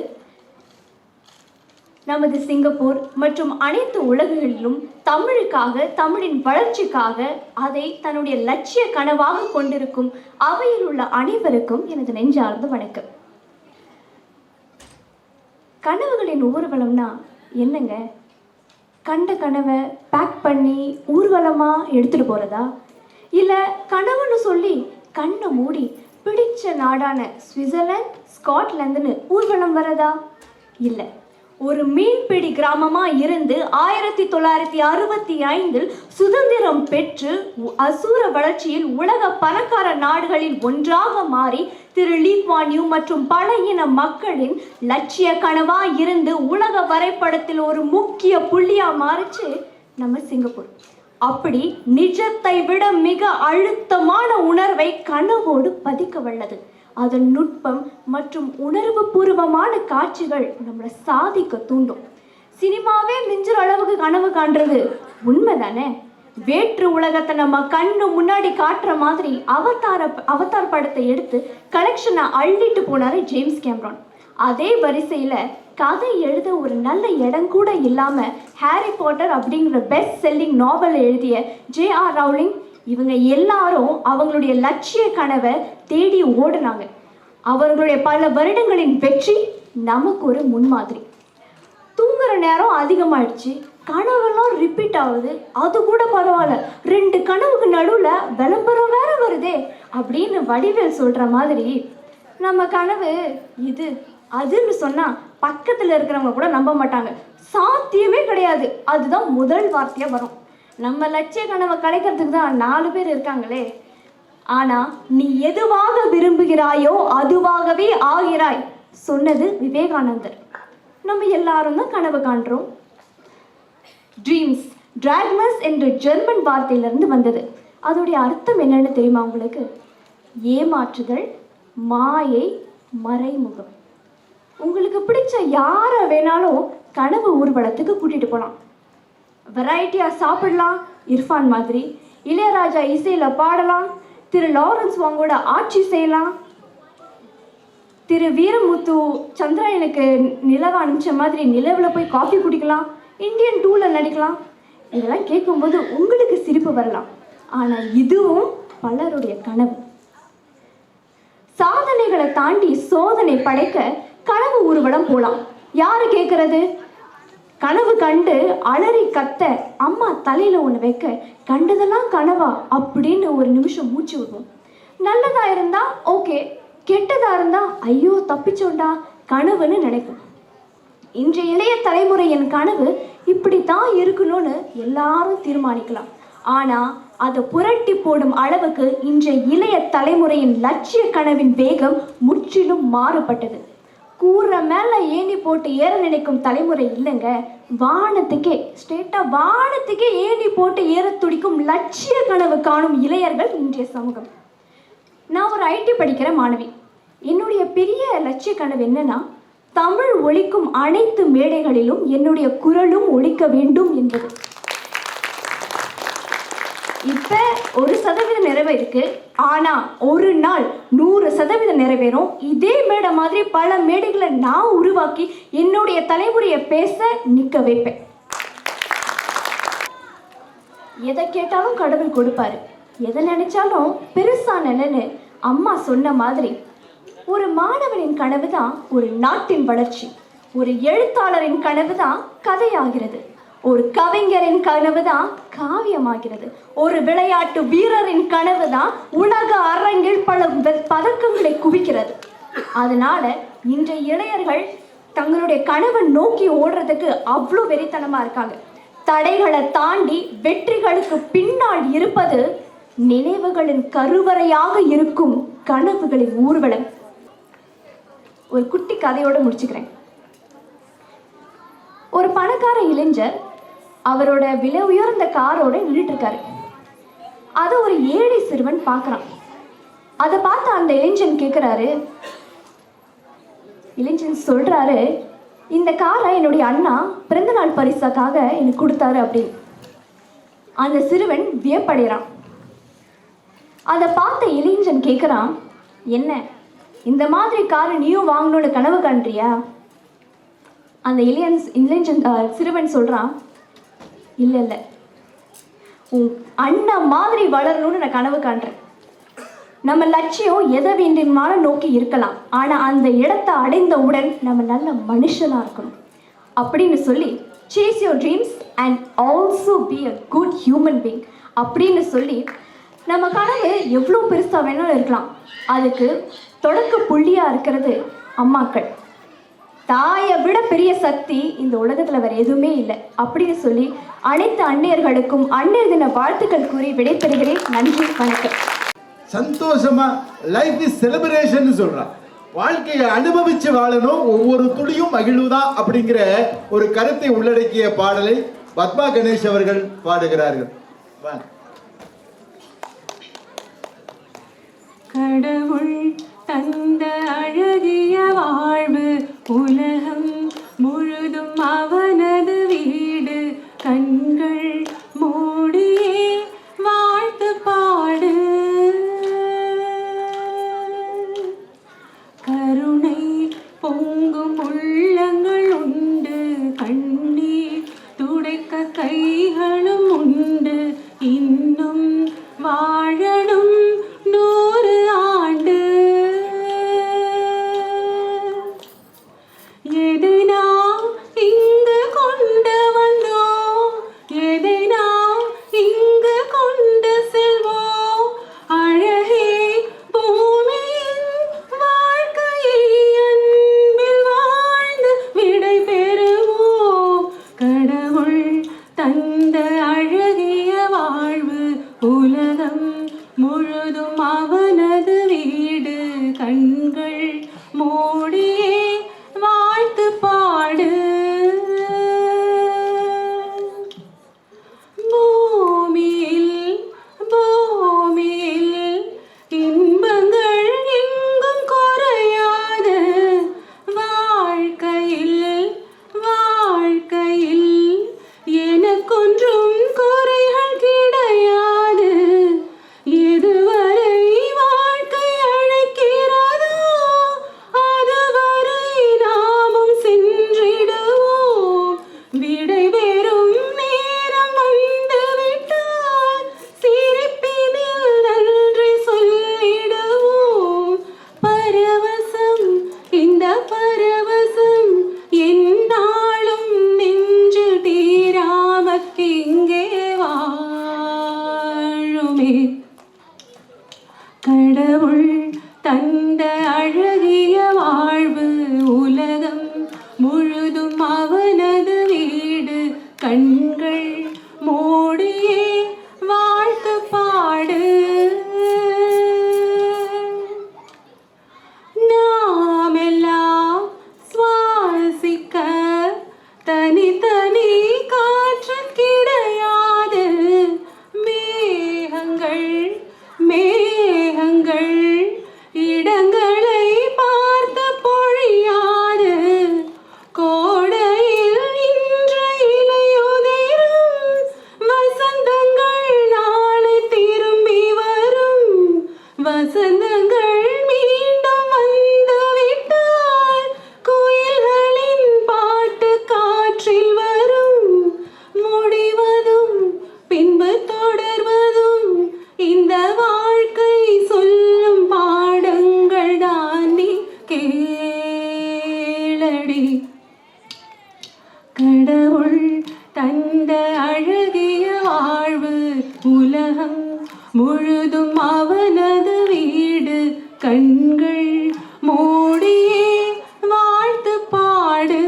நமது சிங்கப்பூர் மற்றும் அனைத்து உலகுகளிலும் தமிழுக்காக, தமிழின் வளர்ச்சிக்காக அதை தன்னுடைய லட்சிய கனவாக கொண்டிருக்கும் அவையில் உள்ள அனைவருக்கும் எனது நெஞ்சார்ந்த வணக்கம். கனவுகளின் ஊர்வலம்னா என்னங்க? கண்ட கனவை பேக் பண்ணி ஊர்வலமாக எடுத்துகிட்டு போகிறதா? இல்லை கனவுன்னு சொல்லி கண்ணை மூடி பிடிச்ச நாடான சுவிட்சர்லாந்து, ஸ்காட்லாந்துன்னு ஊர்வலம் வரதா? இல்லை, ஒரு மீன்பிடி கிராமமாக இருந்து 1965 சுதந்திரம் பெற்று அசூர வளர்ச்சியில் உலக பணக்கார நாடுகளில் ஒன்றாக மாறி திரு லீ குவான் யூ மற்றும் பல இன மக்களின் லட்சிய கனவா இருந்து உலக வரைபடத்தில் ஒரு முக்கிய புள்ளியா மாறிச்சு நம்ம சிங்கப்பூர். அப்படி நிஜத்தை விட மிக அழுத்தமான உணர்வை கனவோடு பதிக்க வல்லது. அதன் நுட்பம் மற்றும் உணர்வு பூர்வமான காட்சிகள் நம்மளை சாதிக்க தூண்டும். சினிமாவே மிஞ்சுற அளவுக்கு கனவு காண்றது உண்மைதானே? வேற்று உலகத்தை நம்ம கண்ணு முன்னாடி காட்டுற மாதிரி அவதார் படத்தை எடுத்து கலெக்ஷனை அள்ளிட்டு போனாரு ஜேம்ஸ் கேமரான். அதே வரிசையில் கதை எழுத ஒரு நல்ல இடம் கூட இல்லாமல் ஹாரி பாட்டர் அப்படிங்கிற பெஸ்ட் செல்லிங் நாவல் எழுதிய J.R. ரவுலிங் இவங்க எல்லாரும் அவங்களுடைய லட்சிய கனவை தேடி ஓடுனாங்க. அவர்களுடைய பல வருடங்களின் வெற்றி நமக்கு ஒரு முன்மாதிரி. தூங்குற நேரம் அதிகமாயிடுச்சு, கனவெல்லாம் ரிப்பீட் ஆகுது, அது கூட பரவாயில்ல, 2 கனவுக்கு நடுவில் விளம்பரம் வேற வருதே அப்படின்னு வடிவேல் சொல்கிற மாதிரி நம்ம கனவு இது அதுன்னு சொன்னால் பக்கத்தில் இருக்கிறவங்க கூட நம்ப மாட்டாங்க. சாத்தியமே கிடையாது, அதுதான் முதல் வார்த்தையாக வரும். நம்ம லட்சிய கனவை கிடைக்கிறதுக்கு தான் 4 பேர் இருக்காங்களே. ஆனால் நீ எதுவாக விரும்புகிறாயோ அதுவாகவே ஆகிறாய் சொன்னது விவேகானந்தர். நம்ம எல்லாரும் தான் கனவு காண்றோம். ட்ரீம்ஸ் டிராக்மஸ் என்ற ஜெர்மன் வார்த்தையிலிருந்து வந்தது. அதோடைய அர்த்தம் என்னன்னு தெரியுமா உங்களுக்கு? ஏமாற்றுதல், மாயை, மறைமுகம். உங்களுக்கு பிடிச்ச யாரை வேணாலும் கனவு ஊர்வலத்துக்கு கூட்டிகிட்டு போகலாம். வெரைட்டியாக சாப்பிடலாம், இர்ஃபான் மாதிரி. இளையராஜா இசையில் பாடலாம், திரு லாரன்ஸ் வாங்கோட ஆட்சி செய்யலாம், திரு வீரமுத்து சந்திராயனுக்கு நிலவை அனுப்பிச்ச மாதிரி நிலவில் போய் காஃபி குடிக்கலாம், இந்தியன் 2ல் நடிக்கலாம். இதெல்லாம் கேட்கும்போது உங்களுக்கு சிரிப்பு வரலாம். ஆனால் இதுவும் பலருடைய கனவு. சாதனைகளை தாண்டி சோதனை படைக்க கனவு ஊர்வலம் போகலாம். யாரு கேட்கறது? கனவு கண்டு அலறி கத்த அம்மா தலையில் ஒன்று வைக்க கண்டதெல்லாம் கனவா அப்படின்னு ஒரு நிமிஷம் மூச்சு விடுவோம். நல்லதாக இருந்தால் ஓகே, கெட்டதாக இருந்தால் ஐயோ தப்பிச்சோண்டா கனவுன்னு நினைக்கும். இன்றைய இளைய தலைமுறையின் கனவு இப்படித்தான் இருக்கணும்னு எல்லாரும் தீர்மானிக்கலாம். ஆனால் அதை புரட்டி போடும் அளவுக்கு இன்றைய இளைய தலைமுறையின் லட்சிய கனவின் வேகம் முற்றிலும் மாறுபட்டது. கூற மேலே ஏணி போட்டு ஏற நினைக்கும் தலைமுறை இல்லைங்க. வானத்துக்கே ஏணி போட்டு ஏற துடிக்கும் லட்சிய கனவு காணும் இளையர்கள் இன்றைய சமூகம். நான் ஒரு IT படிக்கிற மாணவி. என்னுடைய பெரிய லட்சிய கனவு என்னன்னா, தமிழ் ஒலிக்கும் அனைத்து மேடைகளிலும் என்னுடைய குரலும் ஒலிக்க வேண்டும் என்பது. இப்போ 1% நிறைவேறிருக்கு. ஆனால் ஒரு நாள் 100% நிறைவேறும். இதே மேடை மாதிரி பல மேடைகளை நான் உருவாக்கி என்னுடைய தலைமுறையை பேச நிற்க வைப்பேன். எதை கேட்டாலும் கடவுள் கொடுப்பாரு. எதை நினைச்சாலும் பெருசா நினைன்னு அம்மா சொன்ன மாதிரி ஒரு மாணவனின் கனவு தான் ஒரு நாட்டின் வளர்ச்சி, ஒரு எழுத்தாளரின் கனவு தான் கதையாகிறது, ஒரு கவிஞரின் கனவு தான் காவியமாகிறது, ஒரு விளையாட்டு வீரரின் கனவு தான் உலக அரங்கில் பல பதக்கங்களை குவிக்கிறது. அதனால இன்றைய இளைஞர்கள் தங்களுடைய கனவை நோக்கி ஓடுறதுக்கு அவ்வளோ வெறித்தனமா இருக்காங்க. தடைகளை தாண்டி வெற்றிகளுக்கு பின்னால் இருப்பது நினைவுகளின் கருவறையாக இருக்கும் கனவுகளின் ஊர்வலம். ஒரு குட்டி கதையோட முடிச்சுக்கிறேன். ஒரு பணக்கார இளைஞர் அவரோட விலை உயர்ந்த காரோட நின்றுட்டு இருக்காரு. அதை ஒரு ஏழை சிறுவன் பார்க்குறான். அதை பார்த்து அந்த இளைஞன் கேட்குறாரு. இளைஞன் சொல்றாரு, இந்த காரை என்னுடைய அண்ணா பிறந்தநாள் பரிசாக்காக எனக்கு கொடுத்தாரு அப்படின்னு. அந்த சிறுவன் வியப்படைகிறான். அதை பார்த்த இளைஞன் கேட்குறான், என்ன இந்த மாதிரி காரை நீயும் வாங்கணும்னு கனவு காண்றியா? அந்த இளைஞன் சிறுவன் சொல்றான், இல்லை இல்லை, உன் அண்ணன் மாதிரி வளரணும்னு நான் கனவு காண்றேன். நம்ம லட்சியம் எதை வேண்டுமானாலும் நோக்கி இருக்கலாம், ஆனால் அந்த இடத்தை அடைந்தவுடன் நம்ம நல்ல மனுஷனாக இருக்கணும் அப்படின்னு சொல்லி chase your dreams and also be a good human being அப்படின்னு சொல்லி நம்ம கனவு எவ்வளோ பெருசாக வேணாலும் இருக்கலாம், அதுக்கு தொடக்க புள்ளியாக இருக்கிறது அம்மாக்கள். தாயை விட பெரிய சக்தி இந்த உலகத்தில் வேறு எதுவுமே இல்லை அப்படின்னு சொல்லி அனைத்து அன்னையர்களுக்கும் அன்னையர் தின வாழ்த்துக்கள் கூறி விடைபெறுகிறேன். நன்றி, வணக்கம். சந்தோஷமா லைஃப் இஸ் செலிப்ரேஷன் சொல்றான். வாழ்க்கையை அனுபவிச்சு வாழணும், ஒவ்வொரு துளியும் மகிழ்வுதான் அப்படிங்கிற ஒரு கருத்தை உள்ளடக்கிய பாடலை பத்மா கணேஷ் அவர்கள் பாடுகிறார்கள். கடவுள் தந்த அழகிய வாழ்வு உலகம் முழுதும் அவனது வீடு, கண்கள் மூடியே வாழ்த்து பாடு, கருணை பொங்கும் உள்ளங்கள் உண்டு, கண்ணீர் துடைக்க கைகளும் உண்டு, இன்னும் வாழணும் 100 ஆண்டு. எதை நாம் இங்கு கொண்டு வந்தோம், எதை நாம் இங்கு கொண்டு செல்வோம், அழகே பூமியின் வாழ்க்கையை அன்பில் வாழ்ந்து விடை பெறுவோம். கடவுள் தந்த அழகிய வாழ்வு உலகம் முழுதும் அவனது வீடு, கண்கள் மூடியே வாழ்த்து பாடு. பூமியில் பூமியில் இன்பங்கள் எங்கும் குறையாது, வாழ்க்கையில் வாழ்க்கையில் எனக்கொன்றும் குறைகள் கிடையாது. எதுவரை வாழ்க்கை அழைக்கிறதோ அதுவரை நாமும் சென்றிடுவோம். விடைபெறும் நேரம் வந்துவிட்டால் சிரிப்பினில் நன்றி சொல்லிடுவோம். பரவசம், இந்த பரவசம் எந்நாளும் நெஞ்சில் தீராமற் இங்கே வாழுமே. கடவுள் தந்த அழகிய வாழ்வு உலகம் முழுதும் அவனது வீடு, கண்கள் மூடியே வாழ்த்து பாடு. நாமெல்லாம் சுவாசிக்க தனித்தனி காற்று கிடையாது, மேகங்கள் மேகங்கள் இடங்களை பார்த்து பொழியாது, கோடையில் இன்று இலையுதிர் கடவுள் தந்த அழகிய வாழ்வு உலகம் முழுதும் அவனது வீடு. கண்கள் மூடியே வாழ்த்து பாடு.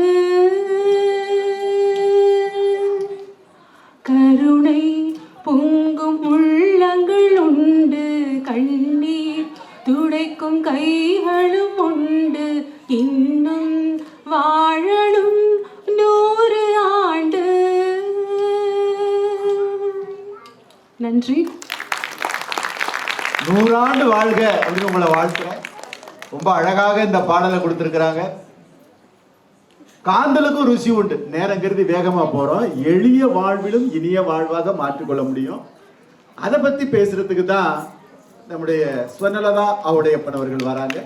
கருணை பொங்கும் உள்ளங்கள் உண்டு, கண்ணீர் துடைக்கும் கைகளும் உண்டு. இன்னும் வாழணும் 100 ஆண்டு. நன்றி. 100 ஆண்டு வாழ்க அப்படின்னு உங்களை வாழ்த்துறேன். ரொம்ப அழகாக இந்த பாடலை கொடுத்துருக்குறாங்க. காந்தலுக்கும் ருசி உண்டு. நேரம் கருதி வேகமா போறோம். எளிய வாழ்விலும் இனிய வாழ்வாக மாற்றிக்கொள்ள முடியும். அதை பத்தி பேசுறதுக்கு தான் நம்முடைய ஸ்வர்ணலதா அவருடையப்பன் அவர்கள் வராங்க.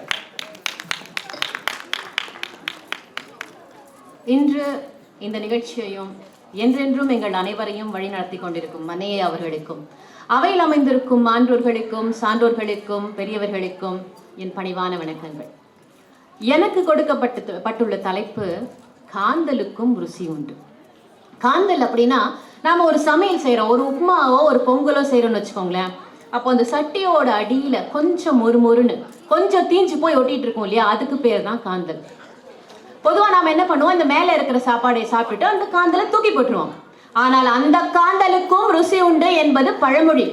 இன்று இந்த நிகழ்ச்சியையும் என்றென்றும் எங்கள் அனைவரையும் வழிநடத்தி கொண்டிருக்கும் மனையே அவர்களுக்கும், அவையில் அமைந்திருக்கும் ஆன்றோர்களுக்கும் சான்றோர்களுக்கும் பெரியவர்களுக்கும் என் பணிவான வணக்கங்கள். எனக்கு கொடுக்கப்பட்டுள்ள தலைப்பு காந்தலுக்கும் ருசி உண்டு. காந்தல் அப்படின்னா நாம் ஒரு சமையல் செய்கிறோம், ஒரு உப்புமாவோ ஒரு பொங்கலோ செய்கிறோன்னு வச்சுக்கோங்களேன். அப்போ அந்த சட்டியோட அடியில் கொஞ்சம் மொறுமொறுன்னு கொஞ்சம் தீஞ்சு போய் ஒட்டிகிட்டு இருக்கோம் இல்லையா, அதுக்கு பேர் தான் காந்தல். பொதுவாக நாம் என்ன பண்ணுவோம், இந்த மேலே இருக்கிற சாப்பாடை சாப்பிட்டுட்டு அந்த காந்தலை தூக்கி போட்டுருவோம். ஆனால் அந்த காந்தலுக்கும் ருசி உண்டு என்பது பழமொழி.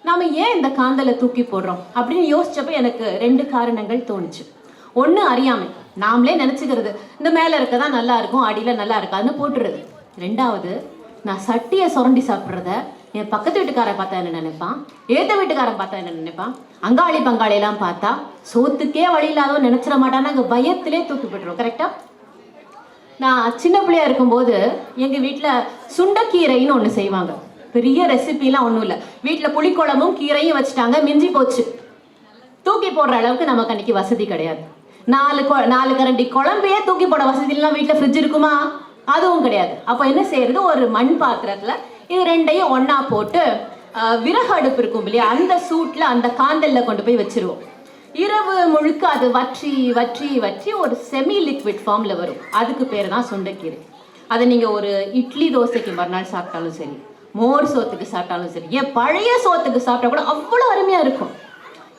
நாம் ஏன் இந்த காந்தலை தூக்கி போடுறோம் அப்படின்னு யோசிச்சப்ப எனக்கு 2 காரணங்கள் தோணுச்சு. ஒன்று, அறியாமை. நாமளே நினச்சிக்கிறது இந்த மேலே இருக்கதான் நல்லா இருக்கும், அடியில் நல்லா இருக்காதுன்னு போட்டுறது. 2வது, நான் சட்டியை சுரண்டி சாப்பிட்றத என் பக்கத்து வீட்டுக்காரன் பார்த்தா என்ன நினைப்பான், ஏத்த வீட்டுக்காரன் பார்த்தா என்ன நினைப்பான், அங்காளி பங்காளியெல்லாம் பார்த்தா சோத்துக்கே வழி இல்லாதவன் நினச்சிட மாட்டான்னு அங்கே பயத்திலே தூக்கி போட்டுருவோம். கரெக்டாக? நான் சின்ன பிள்ளையா இருக்கும்போது எங்கள் வீட்டில் சுண்டைக்கீரைன்னு ஒன்று செய்வாங்க. பெரிய ரெசிபிலாம் ஒன்றும் இல்லை, வீட்டில் புளிக்குழம்பும் கீரையும் வச்சுட்டாங்க, மிஞ்சி போச்சு. தூக்கி போடுற அளவுக்கு நமக்கு அன்றைக்கி வசதி கிடையாது. 4 கரண்டி குழம்பையே தூக்கி போட வசதிலாம் வீட்டில் ஃப்ரிட்ஜ் இருக்குமா? அதுவும் கிடையாது. அப்போ என்ன செய்யறது, ஒரு மண் பாத்திரத்தில் இது 2ஐயும் ஒன்றா போட்டு விறகு அடுப்பு இருக்கும் இல்லையா, அந்த சூட்டில் அந்த காந்தலில் கொண்டு போய் வச்சிருவோம். இரவு முழுக்க அது வற்றி வற்றி வற்றி ஒரு செமி லிக்விட் ஃபார்மில் வரும். அதுக்கு பேர் தான் சுண்டைக்கீரை. அதை நீங்கள் ஒரு இட்லி தோசைக்கு மறுநாள் சாப்பிட்டாலும் சரி, மோர் சோத்துக்கு சாப்பிட்டாலும் சரி, ஏன் பழைய சோத்துக்கு சாப்பிட்டா கூட அவ்வளோ அருமையாக இருக்கும்.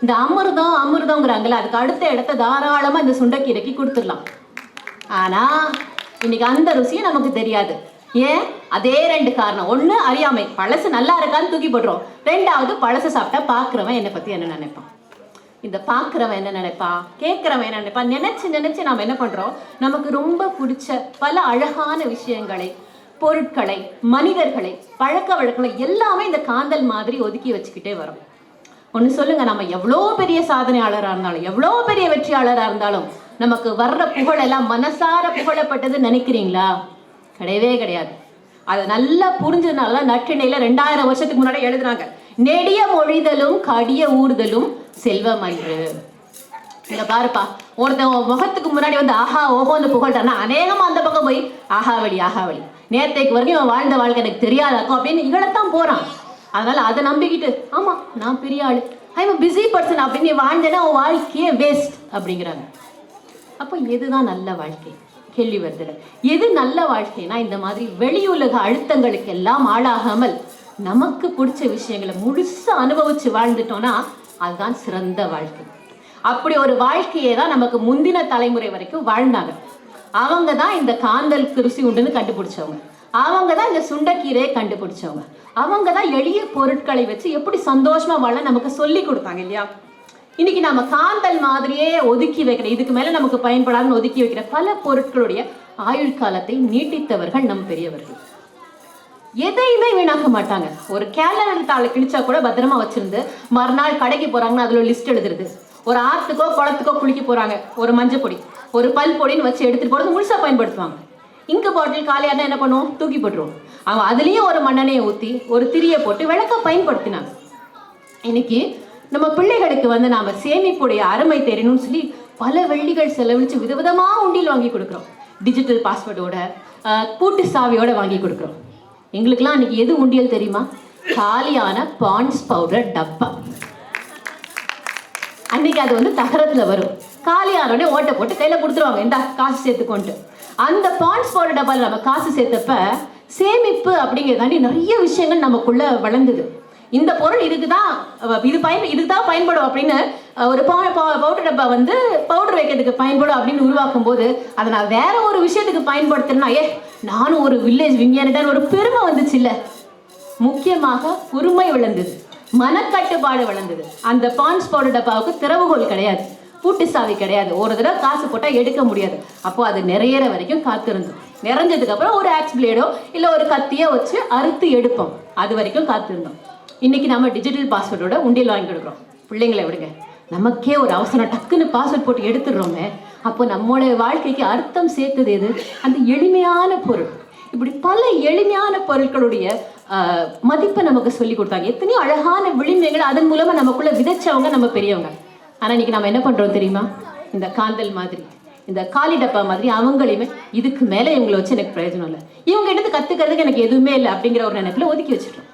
இந்த அமிர்தங்கிறாங்களே, அதுக்கு அடுத்த இடத்த தாராளமாக இந்த சுண்டைக்கீரைக்கு கொடுத்துடலாம். ஆனால் இன்னைக்கு அந்த ருசியும் நமக்கு தெரியாது. ஏன்? அதே 2 காரணம். 1, அறியாமை, பழசு நல்லா இருக்கான்னு தூக்கி போடுறோம். 2வது, பழசு சாப்பிட்டா பார்க்குறவன் என்னை பற்றி என்ன நினைப்பான், இந்த பார்க்குறவன் என்ன நினைப்பான், கேட்குறவன் என்ன நினைப்பான், நினச்சி நாம் என்ன பண்ணுறோம், நமக்கு ரொம்ப பிடிச்ச பல அழகான விஷயங்களை, பொருட்களை, மனிதர்களை, பழக்க வழக்கங்களை எல்லாமே இந்த காந்தல் மாதிரி ஒதுக்கி வச்சுக்கிட்டே வரோம். ஒன்று சொல்லுங்க, நம்ம எவ்வளோ பெரிய சாதனையாளராக இருந்தாலும், எவ்வளோ பெரிய வெற்றியாளராக இருந்தாலும், நமக்கு வர்ற புகழெல்லாம் மனசார புகழப்பட்டது நினைக்கிறீங்களா? கிடையவே கிடையாது. அதை நல்லா புரிஞ்சதுனால தான் நற்றிணையில் 2000 வருஷத்துக்கு முன்னாடி எழுதுனாங்க, நெடிய மொழிதலும் கடிய ஊறுதலும் செல்வம் அன்று. இங்க பாருப்பா, ஒருத்தன் முகத்துக்கு முன்னாடி வந்து ஆஹா ஓஹோன்னு புகழ்றான்னா அநேகமா அந்த பக்கம் போய் ஆஹாவளி நேரத்தைக்கு வரைக்கும் அவன் வாழ்ந்த வாழ்க்கை எனக்கு தெரியாதாக்கும் அப்படின்னு இகழத்தான் போறான். அதனால அதை நம்பிக்கிட்டு ஆமா நான் பெரிய ஆளு, ஐ எம் பிஸி பர்சன் அப்படின்னு நீ வாழ்ந்தேன்னா உன் வாழ்க்கையே வேஸ்ட் அப்படிங்கிறாங்க. அப்போ எதுதான் நல்ல வாழ்க்கை கேள்வி வருதுல. எது நல்ல வாழ்க்கைனா, இந்த மாதிரி வெளியுலக அழுத்தங்களுக்கு எல்லாம் ஆளாகாமல் நமக்கு பிடிச்ச விஷயங்களை முழுசா அனுபவிச்சு வாழ்ந்துட்டோம்னா அதுதான் சிறந்த வாழ்க்கை. அப்படி ஒரு வாழ்க்கையே தான் நமக்கு முந்தின தலைமுறை வரைக்கும் வாழ்ந்தாங்க. அவங்க தான் இந்த காந்தலுக்கு ருசி உண்டுன்னு கண்டுபிடிச்சவங்க, அவங்க தான் இந்த சுண்டைக்கீரையை கண்டுபிடிச்சவங்க, அவங்க தான் எளிய பொருட்களை வச்சு எப்படி சந்தோஷமா வாழ நமக்கு சொல்லி கொடுத்தாங்க இல்லையா. இன்னைக்கு நம்ம காந்தல் மாதிரியே ஒதுக்கி வைக்கிற, இதுக்கு மேல நமக்கு பயன்படாதுன்னு ஒதுக்கி வைக்கிற பல பொருட்களுடைய ஆயுள் காலத்தை நீட்டித்தவர்கள் நம் பெரியவர்கள். எதையுமே வீணாக்க மாட்டாங்க. ஒரு கேலண்டர் தாளை கிழிச்சா கூட பத்திரமா வச்சிருந்து மறுநாள் கடைக்கு போறாங்கன்னா அதுல லிஸ்ட் எழுதுறது. ஒரு ஆத்துக்கோ குளத்துக்கோ குளிக்க போறாங்க, ஒரு மஞ்சள் பொடி ஒரு பல் பொடின்னு வச்சு எடுத்துட்டு போறது முழுசா பயன்படுத்துவாங்க. இங்கு பாட்டில் காலியானா என்ன பண்ணுவோம், தூக்கி போட்டுருவோம். அவங்க அதுலயும் ஒரு மண்ணெண்ணையை ஊற்றி ஒரு திரியை போட்டு விளக்க பயன்படுத்தினாங்க. இன்னைக்கு நம்ம பிள்ளைகளுக்கு வந்து நாம சேமிப்புடைய அருமை தெரியணும்னு சொல்லி பல வெள்ளிகள் செலவழிச்சு விதவிதமா உண்டியல் வாங்கி கொடுக்குறோம். டிஜிட்டல் பாஸ்வேர்டோட கூட்டு சாவியோட வாங்கி கொடுக்குறோம். எங்களுக்கெல்லாம் அன்னைக்கு எது உண்டியல் தெரியுமா? காலியான பாண்ட்ஸ் பவுடர் டப்பா. அன்னைக்கு அது வந்து தகரத்துல வரும். காலியானோடனே ஓட்டை போட்டு கையில் கொடுத்துருவாங்க, இந்த காசு சேர்த்துக்கொண்டு. அந்த பாண்ட்ஸ் பவுடர் டப்பாவில் நம்ம காசு சேர்த்தப்ப சேமிப்பு அப்படிங்கிறதாண்டி நிறைய விஷயங்கள் நமக்குள்ள வளர்ந்தது. இந்த பொருள் இதுக்கு தான் பயன்படும் அப்படின்னு ஒரு பவுடர் டப்பா வந்து பவுடர் வைக்கிறதுக்கு பயன்படும் அப்படின்னு உருவாக்கும் போது அதை நான் வேற ஒரு விஷயத்துக்கு பயன்படுத்தினா நானும் ஒரு வில்லேஜ் விஞ்ஞானிதான் ஒரு பெருமை வந்துச்சு இல்லை. முக்கியமாக பொறுமை வளர்ந்தது, மனக்கட்டுப்பாடு வளர்ந்தது. அந்த பாண்ட்ஸ் பவுடர் டப்பாவுக்கு திறவுகோல் கிடையாது, பூட்டு சாவி கிடையாது, ஒரு தடவை காசு போட்டால் எடுக்க முடியாது. அப்போ அது நிறையிற வரைக்கும் காத்திருந்தோம். நிறைஞ்சதுக்கு அப்புறம் ஒரு ஆக்ஸ் பிளேடோ இல்லை ஒரு கத்தியோ வச்சு அறுத்து எடுப்போம், அது வரைக்கும் காத்திருந்தோம். இன்னைக்கு நம்ம டிஜிட்டல் பாஸ்வேர்டோட உண்டியல் வாங்கி கொடுக்குறோம். பிள்ளைங்களை விடுங்க, நமக்கே ஒரு அவசரம் டக்குன்னு பாஸ்வேர்ட் போட்டு எடுத்துடுறோமே. அப்போ நம்மளுடைய வாழ்க்கைக்கு அர்த்தம் சேர்த்தது எது? அந்த எளிமையான பொருள். இப்படி பல எளிமையான பொருட்களுடைய மதிப்பை நமக்கு சொல்லி கொடுத்தாங்க. எத்தனையோ அழகான விளிம்புகள் அதன் மூலமா நமக்குள்ள விதைச்சவங்க நம்ம பெரியவங்க. ஆனா இன்னைக்கு நம்ம என்ன பண்றோம் தெரியுமா? இந்த காந்தல் மாதிரி, இந்த காலி டப்பா மாதிரி அவங்களையுமே இதுக்கு மேல இவங்களை வச்சு எனக்கு பிரயோஜனம் இல்லை, இவங்க எடுத்து கத்துக்கிறதுக்கு எனக்கு எதுவுமே இல்லை அப்படிங்கிற ஒரு நினைப்புல ஒதுக்கி வச்சுட்டோம்.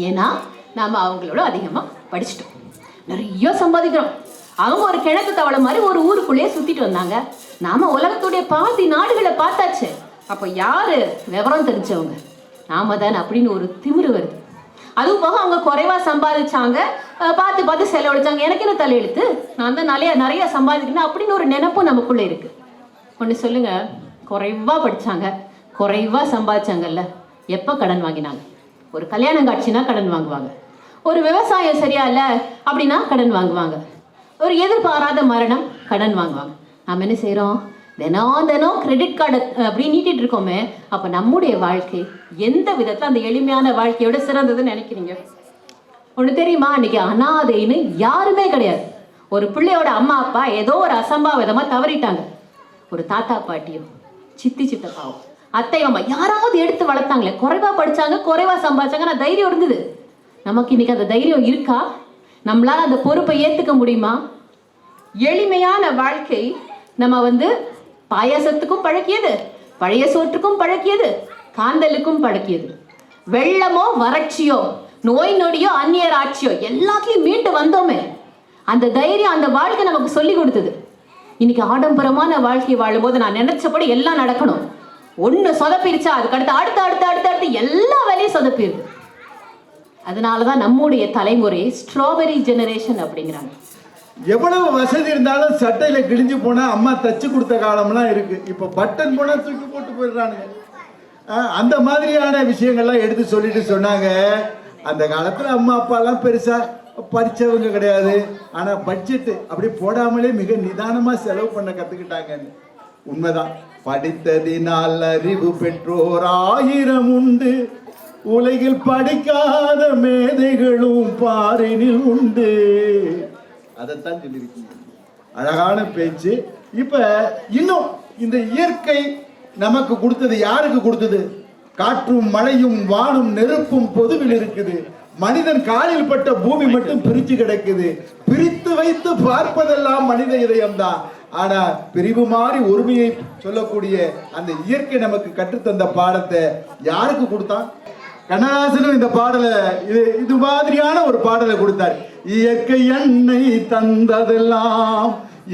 ஏன்னா நாம அவங்களோட அதிகமா படிச்சுட்டோம், நிறைய சம்பாதிக்கிறோம். அவங்க ஒரு கிழக்கு தவளை மாதிரி ஒரு ஊருக்குள்ளேயே சுத்திட்டு வந்தாங்க. நாம உலகத்துடைய பாதி நாடுகளை பார்த்தாச்சு. அப்போ யாரு விவரம் தெரிஞ்சவங்க? நாம தானே அப்படின்னு ஒரு திமிரு வருது. அதுவும் போக அவங்க குறைவா சம்பாதிச்சாங்க, பார்த்து செலவழிச்சாங்க, எனக்கு என்ன தலையெழுத்து, நான் தான் நிறைய சம்பாதிக்கணும் அப்படின்னு ஒரு நினைப்பும் நமக்குள்ள இருக்கு. ஒன்று சொல்லுங்க, குறைவா படிச்சாங்க, குறைவா சம்பாதிச்சாங்கல்ல, எப்போ கடன் வாங்கினாங்க? ஒரு கல்யாணம் காட்சினா கடன் வாங்குவாங்க, ஒரு விவசாயம் சரியா இல்லை அப்படின்னா கடன் வாங்குவாங்க, ஒரு எதிர்பாராத மரணம் கடன் வாங்குவாங்க. நாம் என்ன செய்கிறோம்? தினம் கிரெடிட் கார்டை அப்படி நீட்டிட்டு இருக்கோமே. அப்போ நம்முடைய வாழ்க்கை எந்த விதத்தில் அந்த எளிமையான வாழ்க்கையோட சிறந்ததுன்னு நினைக்கிறீங்க? ஒன்று தெரியுமா? அன்னைக்கு அனாதைன்னு யாருமே கிடையாது. ஒரு பிள்ளையோட அம்மா அப்பா ஏதோ ஒரு அசம்பாவிதமாக தவறிட்டாங்க. ஒரு தாத்தா பாட்டியும் சித்தி சித்தப்பாவும் அத்தை அம்மா யாராவது எடுத்து வளர்த்தாங்களே. குறைவா படிச்சாங்க, குறைவா சம்பாதிச்சாங்க, நான் தைரியம் இருந்தது. நமக்கு இன்னைக்கு அந்த தைரியம் இருக்கா? நம்மளால அந்த பொறுப்பை ஏற்றுக்க முடியுமா? எளிமையான வாழ்க்கை நம்ம பாயாசத்துக்கும் பழக்கியது, பழைய சோற்றுக்கும் பழக்கியது, காந்தலுக்கும் பழக்கியது. வெள்ளமோ வறட்சியோ நோய் நொடியோ அந்நியர் ஆட்சியோ எல்லாத்தையும் மீண்டு வந்தோமே. அந்த தைரியம் அந்த வாழ்க்கை நமக்கு சொல்லி கொடுத்தது. இன்னைக்கு ஆடம்பரமான வாழ்க்கை வாழும்போது நான் நினைச்சபடி எல்லாம் நடக்கணும். ஒன்று சொதப்பிருச்சா அதுக்கு அடுத்து எல்லா வேலையும் சொதப்பிடுது. அதனாலதான் நம்முடைய தலைமுறை ஸ்ட்ராபெரி ஜெனரேஷன் அப்படிங்கிறாங்க. எவ்வளவு வசதி இருந்தாலும் சட்டையில கிழிஞ்சு போனா அம்மா தச்சு கொடுத்த காலம்லாம் இருக்கு. இப்ப பட்டன் போனா தூக்கி போட்டு போயிடுறானுங்க. அந்த மாதிரியான விஷயங்கள்லாம் எடுத்து சொல்லிட்டு சொன்னாங்க. அந்த காலத்துல அம்மா அப்பாலாம் பெருசா படிச்சவங்க கிடையாது. ஆனா பட்ஜெட் அப்படி போடாமலே மிக நிதானமா செலவு பண்ண கத்துக்கிட்டாங்கன்னு. உண்மைதான். படித்ததினால் அறிவு பெற்றோர் 1000 உண்டு, உலகில் படிக்காத மேதைகளும் பாரினில் உண்டு. அதைத்தான் சொல்லியிருக்கீங்க. அழகான பேச்சு. இப்ப இன்னும் இந்த இயற்கை நமக்கு கொடுத்தது யாருக்கு கொடுத்தது? காற்றும் மழையும் வானும் நெருப்பும் பொதுவில் இருக்குது. மனிதன் காலில் பட்ட பூமி மட்டும் பிரிச்சு கிடக்குது. பிரித்து வைத்து பார்ப்பதெல்லாம் மனித இதயம்தான். ஆனா பிரிவு மாறி ஒருமையை சொல்லக்கூடிய அந்த இயற்கை நமக்கு கற்றுத்தந்த பாடத்தை யாருக்கு கொடுத்தான்? கண்ணதாசனும் இந்த பாடலை இது மாதிரியான ஒரு பாடலை கொடுத்தார். இயற்கை என்னை தந்ததெல்லாம்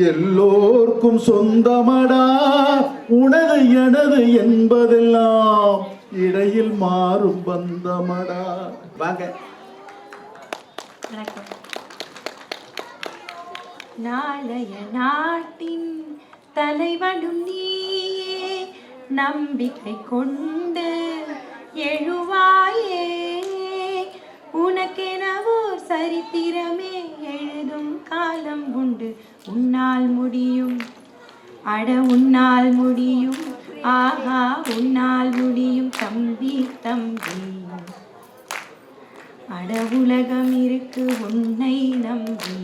எல்லோருக்கும் சொந்தமடா, உனது எனது என்பதெல்லாம் இடையில் மாறும் பந்தமடா. வாங்க. நாளைய நாட்டின் தலைவனும் நீயே, நம்பிக்கை கொண்டு எழுவாயே, உனக்கென ஓர் சரித்திரமே எழுதும் காலம் உண்டு. உன்னால் முடியும், அட உன்னால் முடியும், ஆஹா உன்னால் முடியும் தம்பி தம்பி. அட உலகம் இருக்கு உன்னை நம்பி.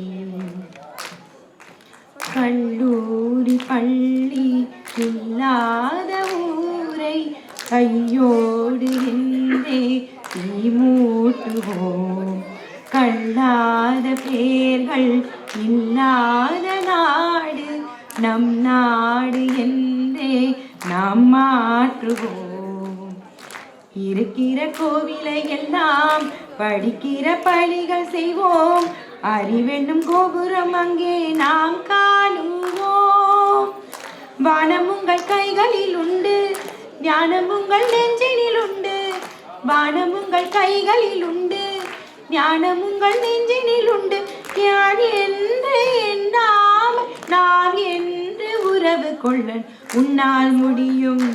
கல்லூரி பள்ளி இல்லாத ஊரை கையோடு என்றே நீ மூட்டுவோம். கல்லாத பேர்கள் இல்லாத நாடு நம் நாடு என்றே நாம் மாற்றுவோம். இருக்கிற கோவிலை எல்லாம் படிக்கிற பழிகள் செய்வோம், அறிவென்னும் கோபுரம் அங்கே நாம் காணுவோம். வானம் உங்கள் கைகளில் உண்டு, ஞானம் உங்கள் நெஞ்சினில் உண்டு. வானம் உங்கள் கைகளில் உண்டு, ஞானம் உங்கள் நெஞ்சினில் உண்டு. யார் என்று எண்ணாமல் நாம் என்று உறவு கொள்ள உன்னால் முடியும்,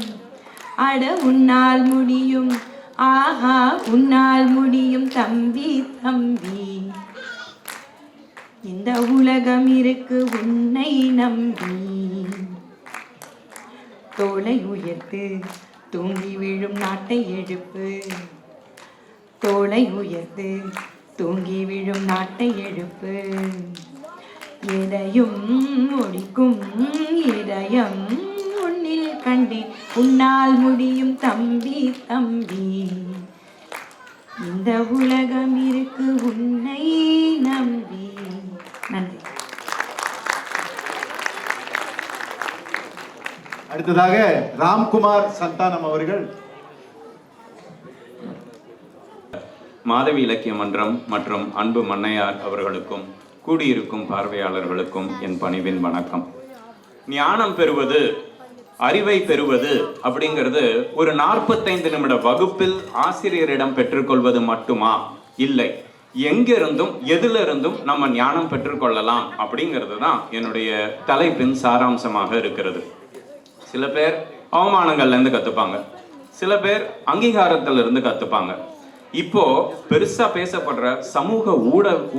அட உன்னால் முடியும், ஆஹா உன்னால் முடியும் தம்பி தம்பி. இந்த உலகம் இருக்கு உன்னை நம்பி. தோளை உயர்த்து தூங்கி விழும் நாட்டை எழுப்பு, தோளை உயர்த்து தூங்கி விழும் நாட்டை எழுப்பு. எதையும் முடிக்கும் இதயம் உன்னில் கண்டேன், உன்னால் முடியும் தம்பி தம்பி. இந்த உலகம் இருக்கு உன்னை நம்பி. நன்றி. அடுத்ததாக ராம்குமார் சந்தானம் அவர்கள். மாதவி இலக்கிய மன்றம் மற்றும் அன்பு மன்னையார் அவர்களுக்கும் கூடியிருக்கும் பார்வையாளர்களுக்கும் என் பணிவின் வணக்கம். ஞானம் பெறுவது, அறிவை பெறுவது அப்படிங்கிறது ஒரு 45 நிமிட வகுப்பில் ஆசிரியரிடம் பெற்றுக்கொள்வது மட்டுமா? இல்லை, எங்கிருந்தும் எதிலிருந்தும் நம்ம ஞானம் பெற்றுக்கொள்ளலாம் அப்படிங்கிறது தான் என்னுடைய தலைப்பின் சாராம்சமாக இருக்கிறது. சில பேர் அவமானங்கள்லேருந்து கற்றுப்பாங்க, சில பேர் அங்கீகாரத்திலிருந்து கற்றுப்பாங்க. இப்போ பெருசா பேசப்படுற சமூக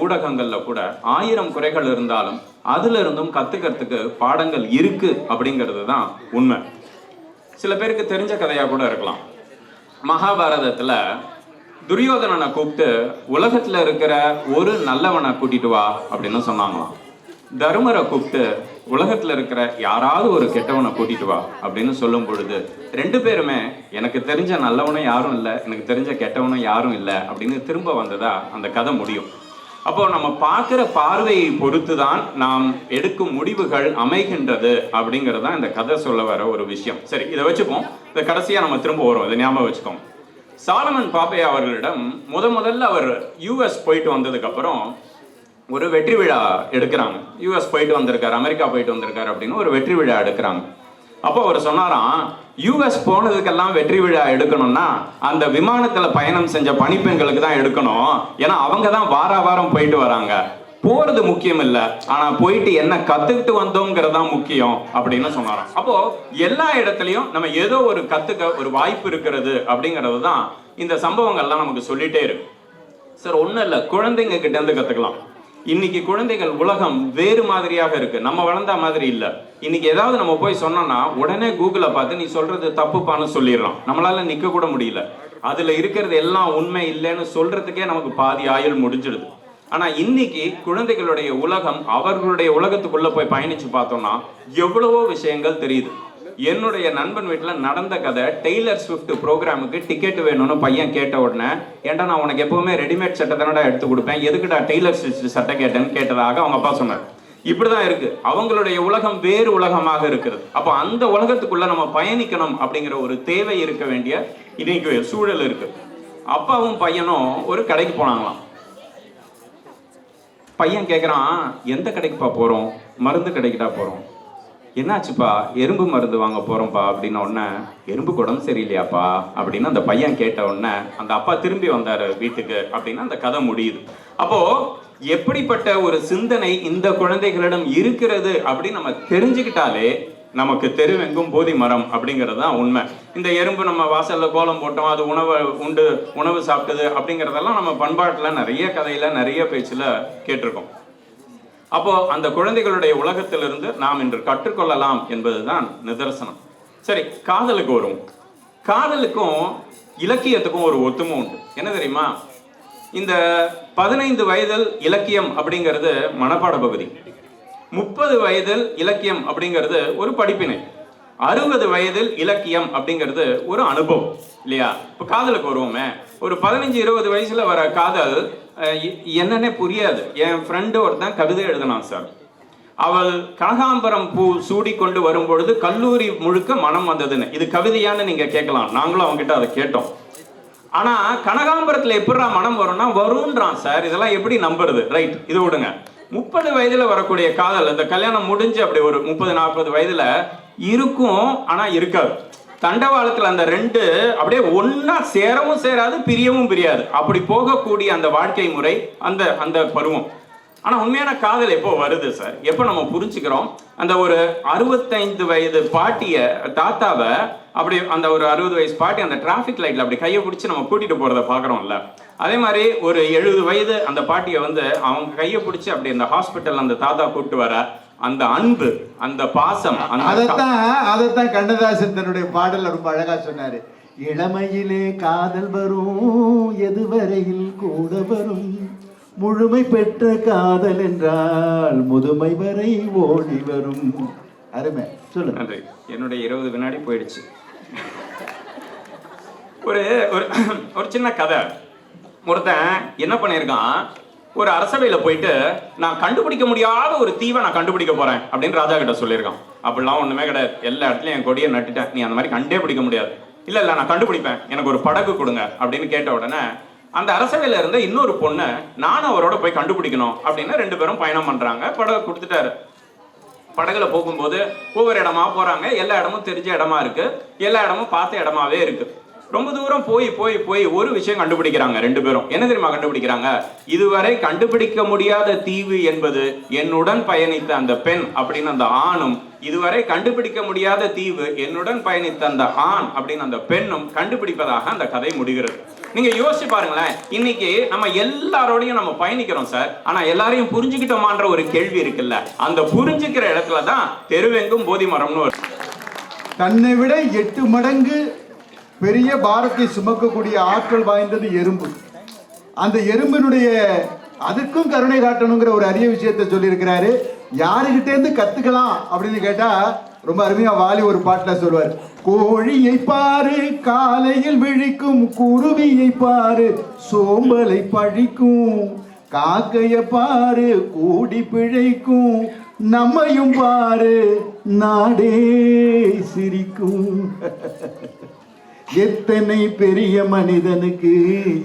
ஊடகங்கள்ல கூட 1000 குறைகள் இருந்தாலும் அதுல இருந்தும் கத்துக்கிறதுக்கு பாடங்கள் இருக்கு அப்படிங்கிறது தான் உண்மை. சில பேருக்கு தெரிஞ்ச கதையா கூட இருக்கலாம். மகாபாரதத்துல துரியோதனனை கூப்பிட்டு உலகத்துல இருக்கிற ஒரு நல்லவனை கூட்டிட்டு வா அப்படின்னு சொன்னாங்களாம். தர்மரை கூப்பிட்டு உலகத்துல இருக்கிற யாராவது ஒரு கெட்டவனை கூட்டிட்டு வா அப்படின்னு சொல்லும் பொழுது 2 பேருமே எனக்கு தெரிஞ்ச நல்லவனும் யாரும் இல்லை, எனக்கு தெரிஞ்ச கெட்டவனும் யாரும் இல்லை அப்படின்னு திரும்ப வந்ததா அந்த கதை முடியும். அப்போ நம்ம பார்க்குற பார்வையை பொறுத்து தான் நாம் எடுக்கும் முடிவுகள் அமைகின்றது அப்படிங்கிறது தான் இந்த கதை சொல்ல வர ஒரு விஷயம். சரி, இதை வச்சுப்போம். இந்த கடைசியா நம்ம திரும்ப வரும், இதை ஞாபகம் வச்சுக்கோம். சாலமன் பாப்பையா அவர்களிடம் முதல்ல அவர் யூஎஸ் போயிட்டு வந்ததுக்கு அப்புறம் ஒரு வெற்றி விழா எடுக்கிறாங்க. யூஎஸ் போயிட்டு வந்திருக்காரு, அமெரிக்கா போயிட்டு வந்திருக்காரு அப்படின்னு ஒரு வெற்றி விழா எடுக்கிறாங்க. அப்போ அவர் சொன்னாராம், யூஎஸ் போனதுக்கெல்லாம் வெற்றி விழா எடுக்கணும்னா அந்த விமானத்துல பயணம் செஞ்ச பணிப்பெண்களுக்கு தான் எடுக்கணும். ஏன்னா அவங்க தான் வாரம் போயிட்டு வராங்க. போறது முக்கியம் இல்லை, ஆனா போயிட்டு என்ன கத்துக்கிட்டு வந்தோங்கிறதான் முக்கியம் அப்படின்னு சொன்னாராம். அப்போ எல்லா இடத்துலயும் நம்ம ஏதோ ஒரு கத்துக்க ஒரு வாய்ப்பு இருக்கிறது அப்படிங்கிறது தான் இந்த சம்பவங்கள்லாம் நமக்கு சொல்லிட்டே இருக்கு. சார், ஒன்றும் இல்லை, குழந்தைங்க கிட்ட இருந்து கத்துக்கலாம். இன்னைக்கு குழந்தைகள் உலகம் வேறு மாதிரியாக இருக்கு, நம்ம வளர்ந்த மாதிரி இல்லை. இன்னைக்கு ஏதாவது நம்ம போய் சொன்னோம்னா உடனே கூகுளை பார்த்து நீ சொல்றது தப்புப்பான்னு சொல்லிடுறோம். நம்மளால நிக்க கூட முடியல. அதுல இருக்கிறது எல்லாம் உண்மை இல்லைன்னு சொல்றதுக்கே நமக்கு பாதி ஆயுள் முடிஞ்சிடுது. ஆனா இன்னைக்கு குழந்தைகளுடைய உலகம், அவர்களுடைய உலகத்துக்குள்ள போய் பயணிச்சு பார்த்தோம்னா எவ்வளவோ விஷயங்கள் தெரியுது. என்னுடைய நண்பன் வீட்டில் நடந்த கதை, டெய்லர் ஸ்விஃப்ட் ப்ரோக்ராமுக்கு டிக்கெட் வேணும்னு பையன் கேட்ட உடனே, ஏன்டா நான் உனக்கு எப்பவுமே ரெடிமேட் சட்டை தானடா எடுத்து கொடுப்பேன், எதுக்குடா டெய்லர் ஸ்விஃப்ட் சட்டை கேட்டேன்னு கேட்டதாக அவங்க அப்பா சொன்னார். இப்படிதான் இருக்கு, அவங்களுடைய உலகம் வேறு உலகமாக இருக்கிறது. அப்போ அந்த உலகத்துக்குள்ள நம்ம பயணிக்கணும் அப்படிங்கிற ஒரு தேவை இருக்க வேண்டிய இன்னைக்கு சூழல் இருக்கு. அப்பாவும் பையனும் ஒரு கடைக்கு போனாங்களாம். பையன் கேட்குறான், எந்த கடைக்குப்பா போறோம்? மருந்து கடைக்குடா போறோம். என்னாச்சுப்பா? எறும்பு மருந்து வாங்க போறோம்ப்பா அப்படின்ன உடனே, எறும்பு குடம் சரியில்லையாப்பா அப்படின்னு அந்த பையன் கேட்ட உடனே அந்த அப்பா திரும்பி வந்தாரு வீட்டுக்கு அப்படின்னு அந்த கதை முடியுது. அப்போ எப்படிப்பட்ட ஒரு சிந்தனை இந்த குழந்தைகளிடம் இருக்கிறது அப்படின்னு நம்ம தெரிஞ்சுக்கிட்டாலே நமக்கு தெருவெங்கும் போதி மரம் அப்படிங்கிறது தான் உண்மை. இந்த எறும்பு நம்ம வாசல்ல கோலம் போட்டோம், அது உணவு சாப்பிட்டது அப்படிங்கிறதெல்லாம் நம்ம பண்பாட்டுல நிறைய கதையில நிறைய பேச்சுல கேட்டிருக்கோம். அப்போ அந்த குழந்தைகளுடைய உலகத்திலிருந்து நாம் இன்று கற்றுக்கொள்ளலாம் என்பதுதான் நிதர்சனம். சரி, காதலுக்கு வரும். காதலுக்கும் இலக்கியத்துக்கும் ஒரு ஒத்துமை உண்டு. என்ன தெரியுமா? இந்த 15 வயதில் இலக்கியம் அப்படிங்கிறது மனப்பாட பகுதி, 30 வயதில் இலக்கியம் அப்படிங்கிறது ஒரு படிப்பினை, 60 வயதில் இலக்கியம் அப்படிங்கிறது ஒரு அனுபவம் இல்லையா? இப்போ காதலுக்கு வருவோமே, ஒரு 15-20 வயசுல வர காதல் என்னன்னே புரியாது. என் ஃப்ரெண்டு ஒருத்தன் கவிதை எழுதினான் சார். அவள் கனகாம்பரம் பூ சூடி கொண்டு வரும்பொழுது கல்லூரி முழுக்க மனம் வந்ததுன்னு. இது கவிதையான்னு நீங்க கேட்கலாம், நாங்களும் அவங்ககிட்ட அதை கேட்டோம். ஆனா கனகாம்பரத்துல எப்படிடா மனம் வரும்னா வரும்ன்றான் சார். இதெல்லாம் எப்படி நம்புறது? ரைட், இது விடுங்க. 30 வயதுல வரக்கூடிய காதல், இந்த கல்யாணம் முடிஞ்சு அப்படி ஒரு 30-40 வயதுல இருக்கும், ஆனா இருக்காது. தண்டவாளத்துல அந்த ரெண்டு அப்படியே ஒன்னா சேரவும் சேராது, பிரியவும் பிரியாது. அப்படி போகக்கூடிய அந்த வாழ்க்கை முறை, அந்த அந்த பருவம். ஆனா உண்மையான காதல் எப்போ வருது சார்? எப்போ நம்ம புரிஞ்சுக்கிறோம்? அந்த ஒரு 65 வயது பாட்டிய, தாத்தாவை அப்படி, அந்த ஒரு 60 வயசு பாட்டி அந்த டிராஃபிக் லைட்ல அப்படி கையை பிடிச்சி நம்ம கூட்டிட்டு போறத பாக்குறோம்ல. அதே மாதிரி ஒரு 70 வயது அந்த பாட்டியை வந்து அவங்க கையை பிடிச்சி அப்படி அந்த ஹாஸ்பிட்டல் அந்த தாத்தா கூப்பிட்டு வர அந்த அன்பு, அந்த பாசம், அதைத்தான் கண்ணதாசன் தன்னுடைய பாடல்ல ரொம்ப அழகா சொன்னாரு. இளமையிலே காதல் வரும், எதுவரையில் கூட வரும், முழுமை பெற்ற காதல் என்றால் முதுமை வரை ஓடி வரும். அருமை, சொல்லு. நன்றி. என்னுடைய 20 வினாடி போயிடுச்சு. ஒரு ஒரு சின்ன கதை. ஒருத்தன் என்ன பண்ணியிருக்கான், ஒரு அரசவையில போயிட்டு நான் கண்டுபிடிக்க முடியாத ஒரு தீவை நான் கண்டுபிடிக்க போறேன் அப்படின்னு ராஜா கிட்ட சொல்லியிருக்கான். அப்படிலாம் ஒண்ணுமே கிடையாது, எல்லா இடத்துலயும் என் கொடியை நட்டுட்டேன், நீ அந்த மாதிரி கண்டே பிடிக்க முடியாது. இல்ல இல்ல நான் கண்டுபிடிப்பேன், எனக்கு ஒரு படகு கொடுங்க அப்படின்னு கேட்ட உடனே அந்த அரசவையில இருந்த இன்னொரு பொண்ணு நானும் அவரோட போய் கண்டுபிடிக்கணும் அப்படின்னு 2 பேரும் பயணம் பண்றாங்க. படகு கொடுத்துட்டாரு. படகுல போகும்போது ஒவ்வொரு இடமா போறாங்க. எல்லா இடமும் தெரிஞ்ச இடமா இருக்கு, எல்லா இடமும் பார்த்த இடமாவே இருக்கு. ரொம்ப தூரம் போய் போய் போய் ஒரு விஷயம் கண்டுபிடிக்கிறாங்க 2 பேரும். என்ன தெரியுமா கண்டுபிடிக்கிறாங்க? இதுவரை கண்டுபிடிக்க முடியாத தீவு என்பது என்னுடன் பயணித்த அந்த பெண் அப்படின்னு அந்த ஆணும், இதுவரை கண்டுபிடிக்க முடியாத தீவு என்னுடன் பயணித்த அந்த ஆண் அப்படின்னு அந்த பெண்ணும் கண்டுபிடிப்பதாக அந்த கதை முடிகிறது. நீங்க யோசிச்சு பாருங்களேன், இன்னைக்கு நம்ம எல்லாரோடையும் நம்ம பயணிக்கிறோம் சார், ஆனா எல்லாரையும் புரிஞ்சுக்கிட்டோமான்ற ஒரு கேள்வி இருக்குல்ல. அந்த புரிஞ்சுக்கிற இடத்துலதான் தெருவெங்கும் போதி மரம்னு. தன்னை விட 8 மடங்கு பெரிய பாரத்தை சுமக்கக்கூடிய ஆற்றல் வாய்ந்தது எறும்பு. அந்த எறும்பினுடைய அதுக்கும் கருணை காட்டணுங்கிற ஒரு அரிய விஷயத்தை சொல்லியிருக்கிறாரு. யாருகிட்ட இருந்து கத்துக்கலாம் அப்படின்னு கேட்டா ரொம்ப அருமையா வாலி ஒரு பாட்டுல சொல்வார். கோழியை பாரு காலையில் விழிக்கும், குருவியை பாரு சோம்பலை பழிக்கும், காக்கைய பாரு கூடி பிழைக்கும், நம்மையும் பாரு நாடே சிரிக்கும். எத்தனை பெரிய மனிதனுக்கு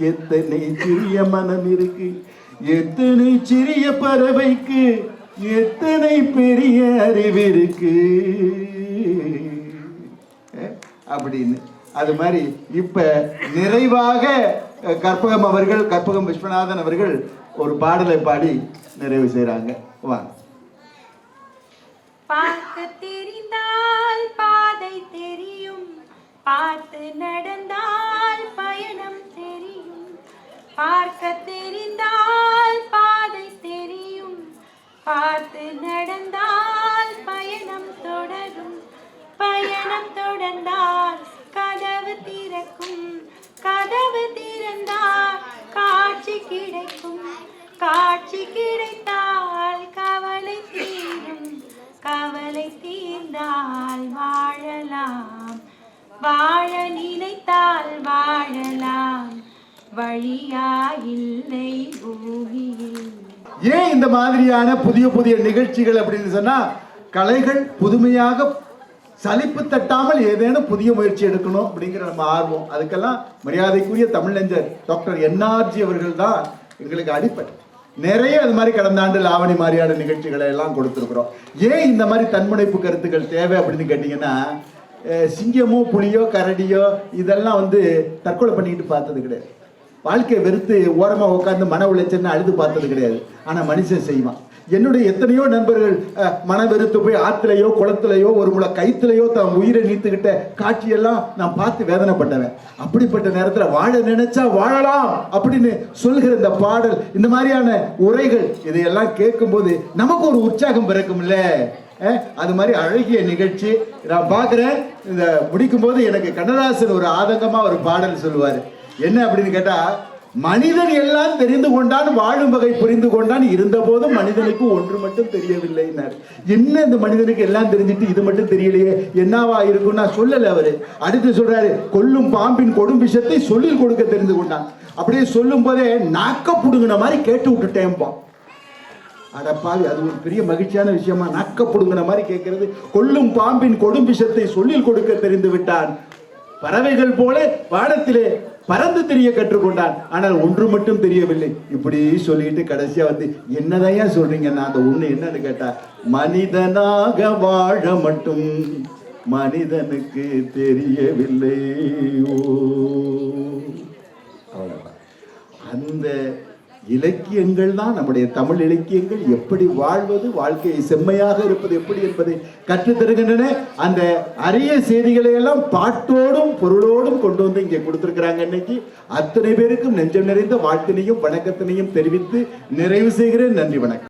எத்தனை சிறிய மனம் இருக்கு, எத்தனை சிறிய பறவைக்கு எத்தனை பெரிய அறிவு இருக்கு அப்படின்னு. அது மாதிரி இப்ப நிறைவாக கற்பகம் விஸ்வநாதன் அவர்கள் ஒரு பாடலை பாடி நிறைவு செய்றாங்க. வாங்க. பார்க்க தெரிந்தால் பாதை தெரியும், பார்த்து நடந்தால் பயணம் தெரியும். பார்க்க தெரிந்தால் பாதை தெரியும், பார்த்து நடந்தால் பயணம் தொடரும். பயணம் தொடர்ந்தால் கதவு திறக்கும், கதவு திறந்தால் காட்சி கிடைக்கும். காட்சி கிடைத்தால் கவலை தீரும், கவலை தீர்ந்தால் வாழலாம். வாழ நினைத்தால் வாழலாம், வழியா இல்லை பூமியில். ஏன் இந்த மாதிரியான புதிய புதிய நிகழ்ச்சிகள் அப்படின்னு சொன்னா, கலைகள் புதுமையாக சலிப்பு தட்டாமல் ஏதேனும் புதிய முயற்சி எடுக்கணும் அப்படிங்கிற நம்ம ஆர்வம். அதுக்கெல்லாம் மரியாதைக்குரிய தமிழஞ்சர் டாக்டர் NRG அவர்கள் தான் எங்களுக்கு அடிப்படை. நிறைய அது மாதிரி கடந்த ஆண்டு லாவணி மாதிரியான நிகழ்ச்சிகளை எல்லாம் கொடுத்துருக்குறோம். ஏன் இந்த மாதிரி தன்முனைப்பு கருத்துக்கள் தேவை அப்படின்னு கேட்டிங்கன்னா, சிங்கமோ புலியோ கரடியோ இதெல்லாம் தற்கொலை பண்ணிக்கிட்டு பார்த்தது கிடையாது. வாழ்க்கையை வெறுத்து ஓரமாக உட்காந்து மன உளைச்சல்னு அழுது பார்த்தது கிடையாது. ஆனால் மனுஷன் செய்வான். என்னுடைய எத்தனையோ நண்பர்கள் மன வெறுத்து போய் ஆற்றுலையோ குளத்துலையோ ஒரு முளை கைத்துலையோ தான் உயிரை நீத்துக்கிட்ட காட்சியெல்லாம் நான் பார்த்து வேதனைப்பட்டவன். அப்படிப்பட்ட நேரத்தில் வாழ நினைச்சா வாழலாம் அப்படின்னு சொல்கிற இந்த பாடல், இந்த மாதிரியான உரைகள் இதையெல்லாம் கேட்கும்போது நமக்கு ஒரு உற்சாகம் பிறக்கும்ல. அது மாதிரி அழகிய நிகழ்ச்சி நான் பார்க்குறேன். இந்த முடிக்கும்போது எனக்கு கண்ணதாசன் ஒரு ஆதங்கமாக ஒரு பாடல் சொல்லுவார். என்ன அப்படின்னு கேட்டால், மனிதன் எல்லாம் தெரிந்து கொண்டான், வாழும் வகை புரிந்து கொண்டான், இருந்த போதும் மனிதனுக்கு ஒன்று மட்டும் தெரியவில்லைன்னார். என்ன இந்த மனிதனுக்கு எல்லாம் தெரிஞ்சிட்டு இது மட்டும் தெரியலையே, என்னவா இருக்கும் நான் சொல்லலை. அவரு அடுத்து சொல்றாரு, கொல்லும் பாம்பின் கொடும் விஷத்தை சொல்லில் கொடுக்க தெரிந்து கொண்டான். அப்படியே சொல்லும் போதே நாக்க புடுங்கின மாதிரி கேட்டு விட்டுட்டேன்பான். அடப்பாவி, அது ஒரு பெரிய மகிழ்ச்சியான விஷயமா? நாக்க புடுங்கின மாதிரி கேட்கறது. கொல்லும் பாம்பின் கொடும் விஷத்தை சொல்லில் கொடுக்க தெரிந்து விட்டான். பறவைகள் போல வானத்திலே பறந்து தெரிய கற்றுக்கொண்டான். ஆனால் ஒன்று மட்டும் தெரியவில்லை. இப்படி சொல்லிட்டு கடைசியா வந்து என்னதையா சொல்றீங்கன்னா அந்த ஒண்ணு என்னன்னு கேட்டா, மனிதனாக வாழ மட்டும் மனிதனுக்கு தெரியவில்லை. ஓ, அவ்வளவுதான். அந்த இலக்கியங்கள் தான் நம்முடைய தமிழ் இலக்கியங்கள் எப்படி வாழ்வது, வாழ்க்கையை செம்மையாக இருப்பது எப்படி என்பதை கற்றுத் தருகின்றன. அந்த அரிய செய்திகளை எல்லாம் பாட்டோடும் பொருளோடும் கொண்டு வந்து இங்கே கொடுத்திருக்கிறாங்க. இன்னைக்கு அத்தனை பேருக்கும் நெஞ்சம் நிறைந்த வாழ்த்தினையும் வணக்கத்தினையும் தெரிவித்து நிறைவு செய்கிறேன். நன்றி, வணக்கம்.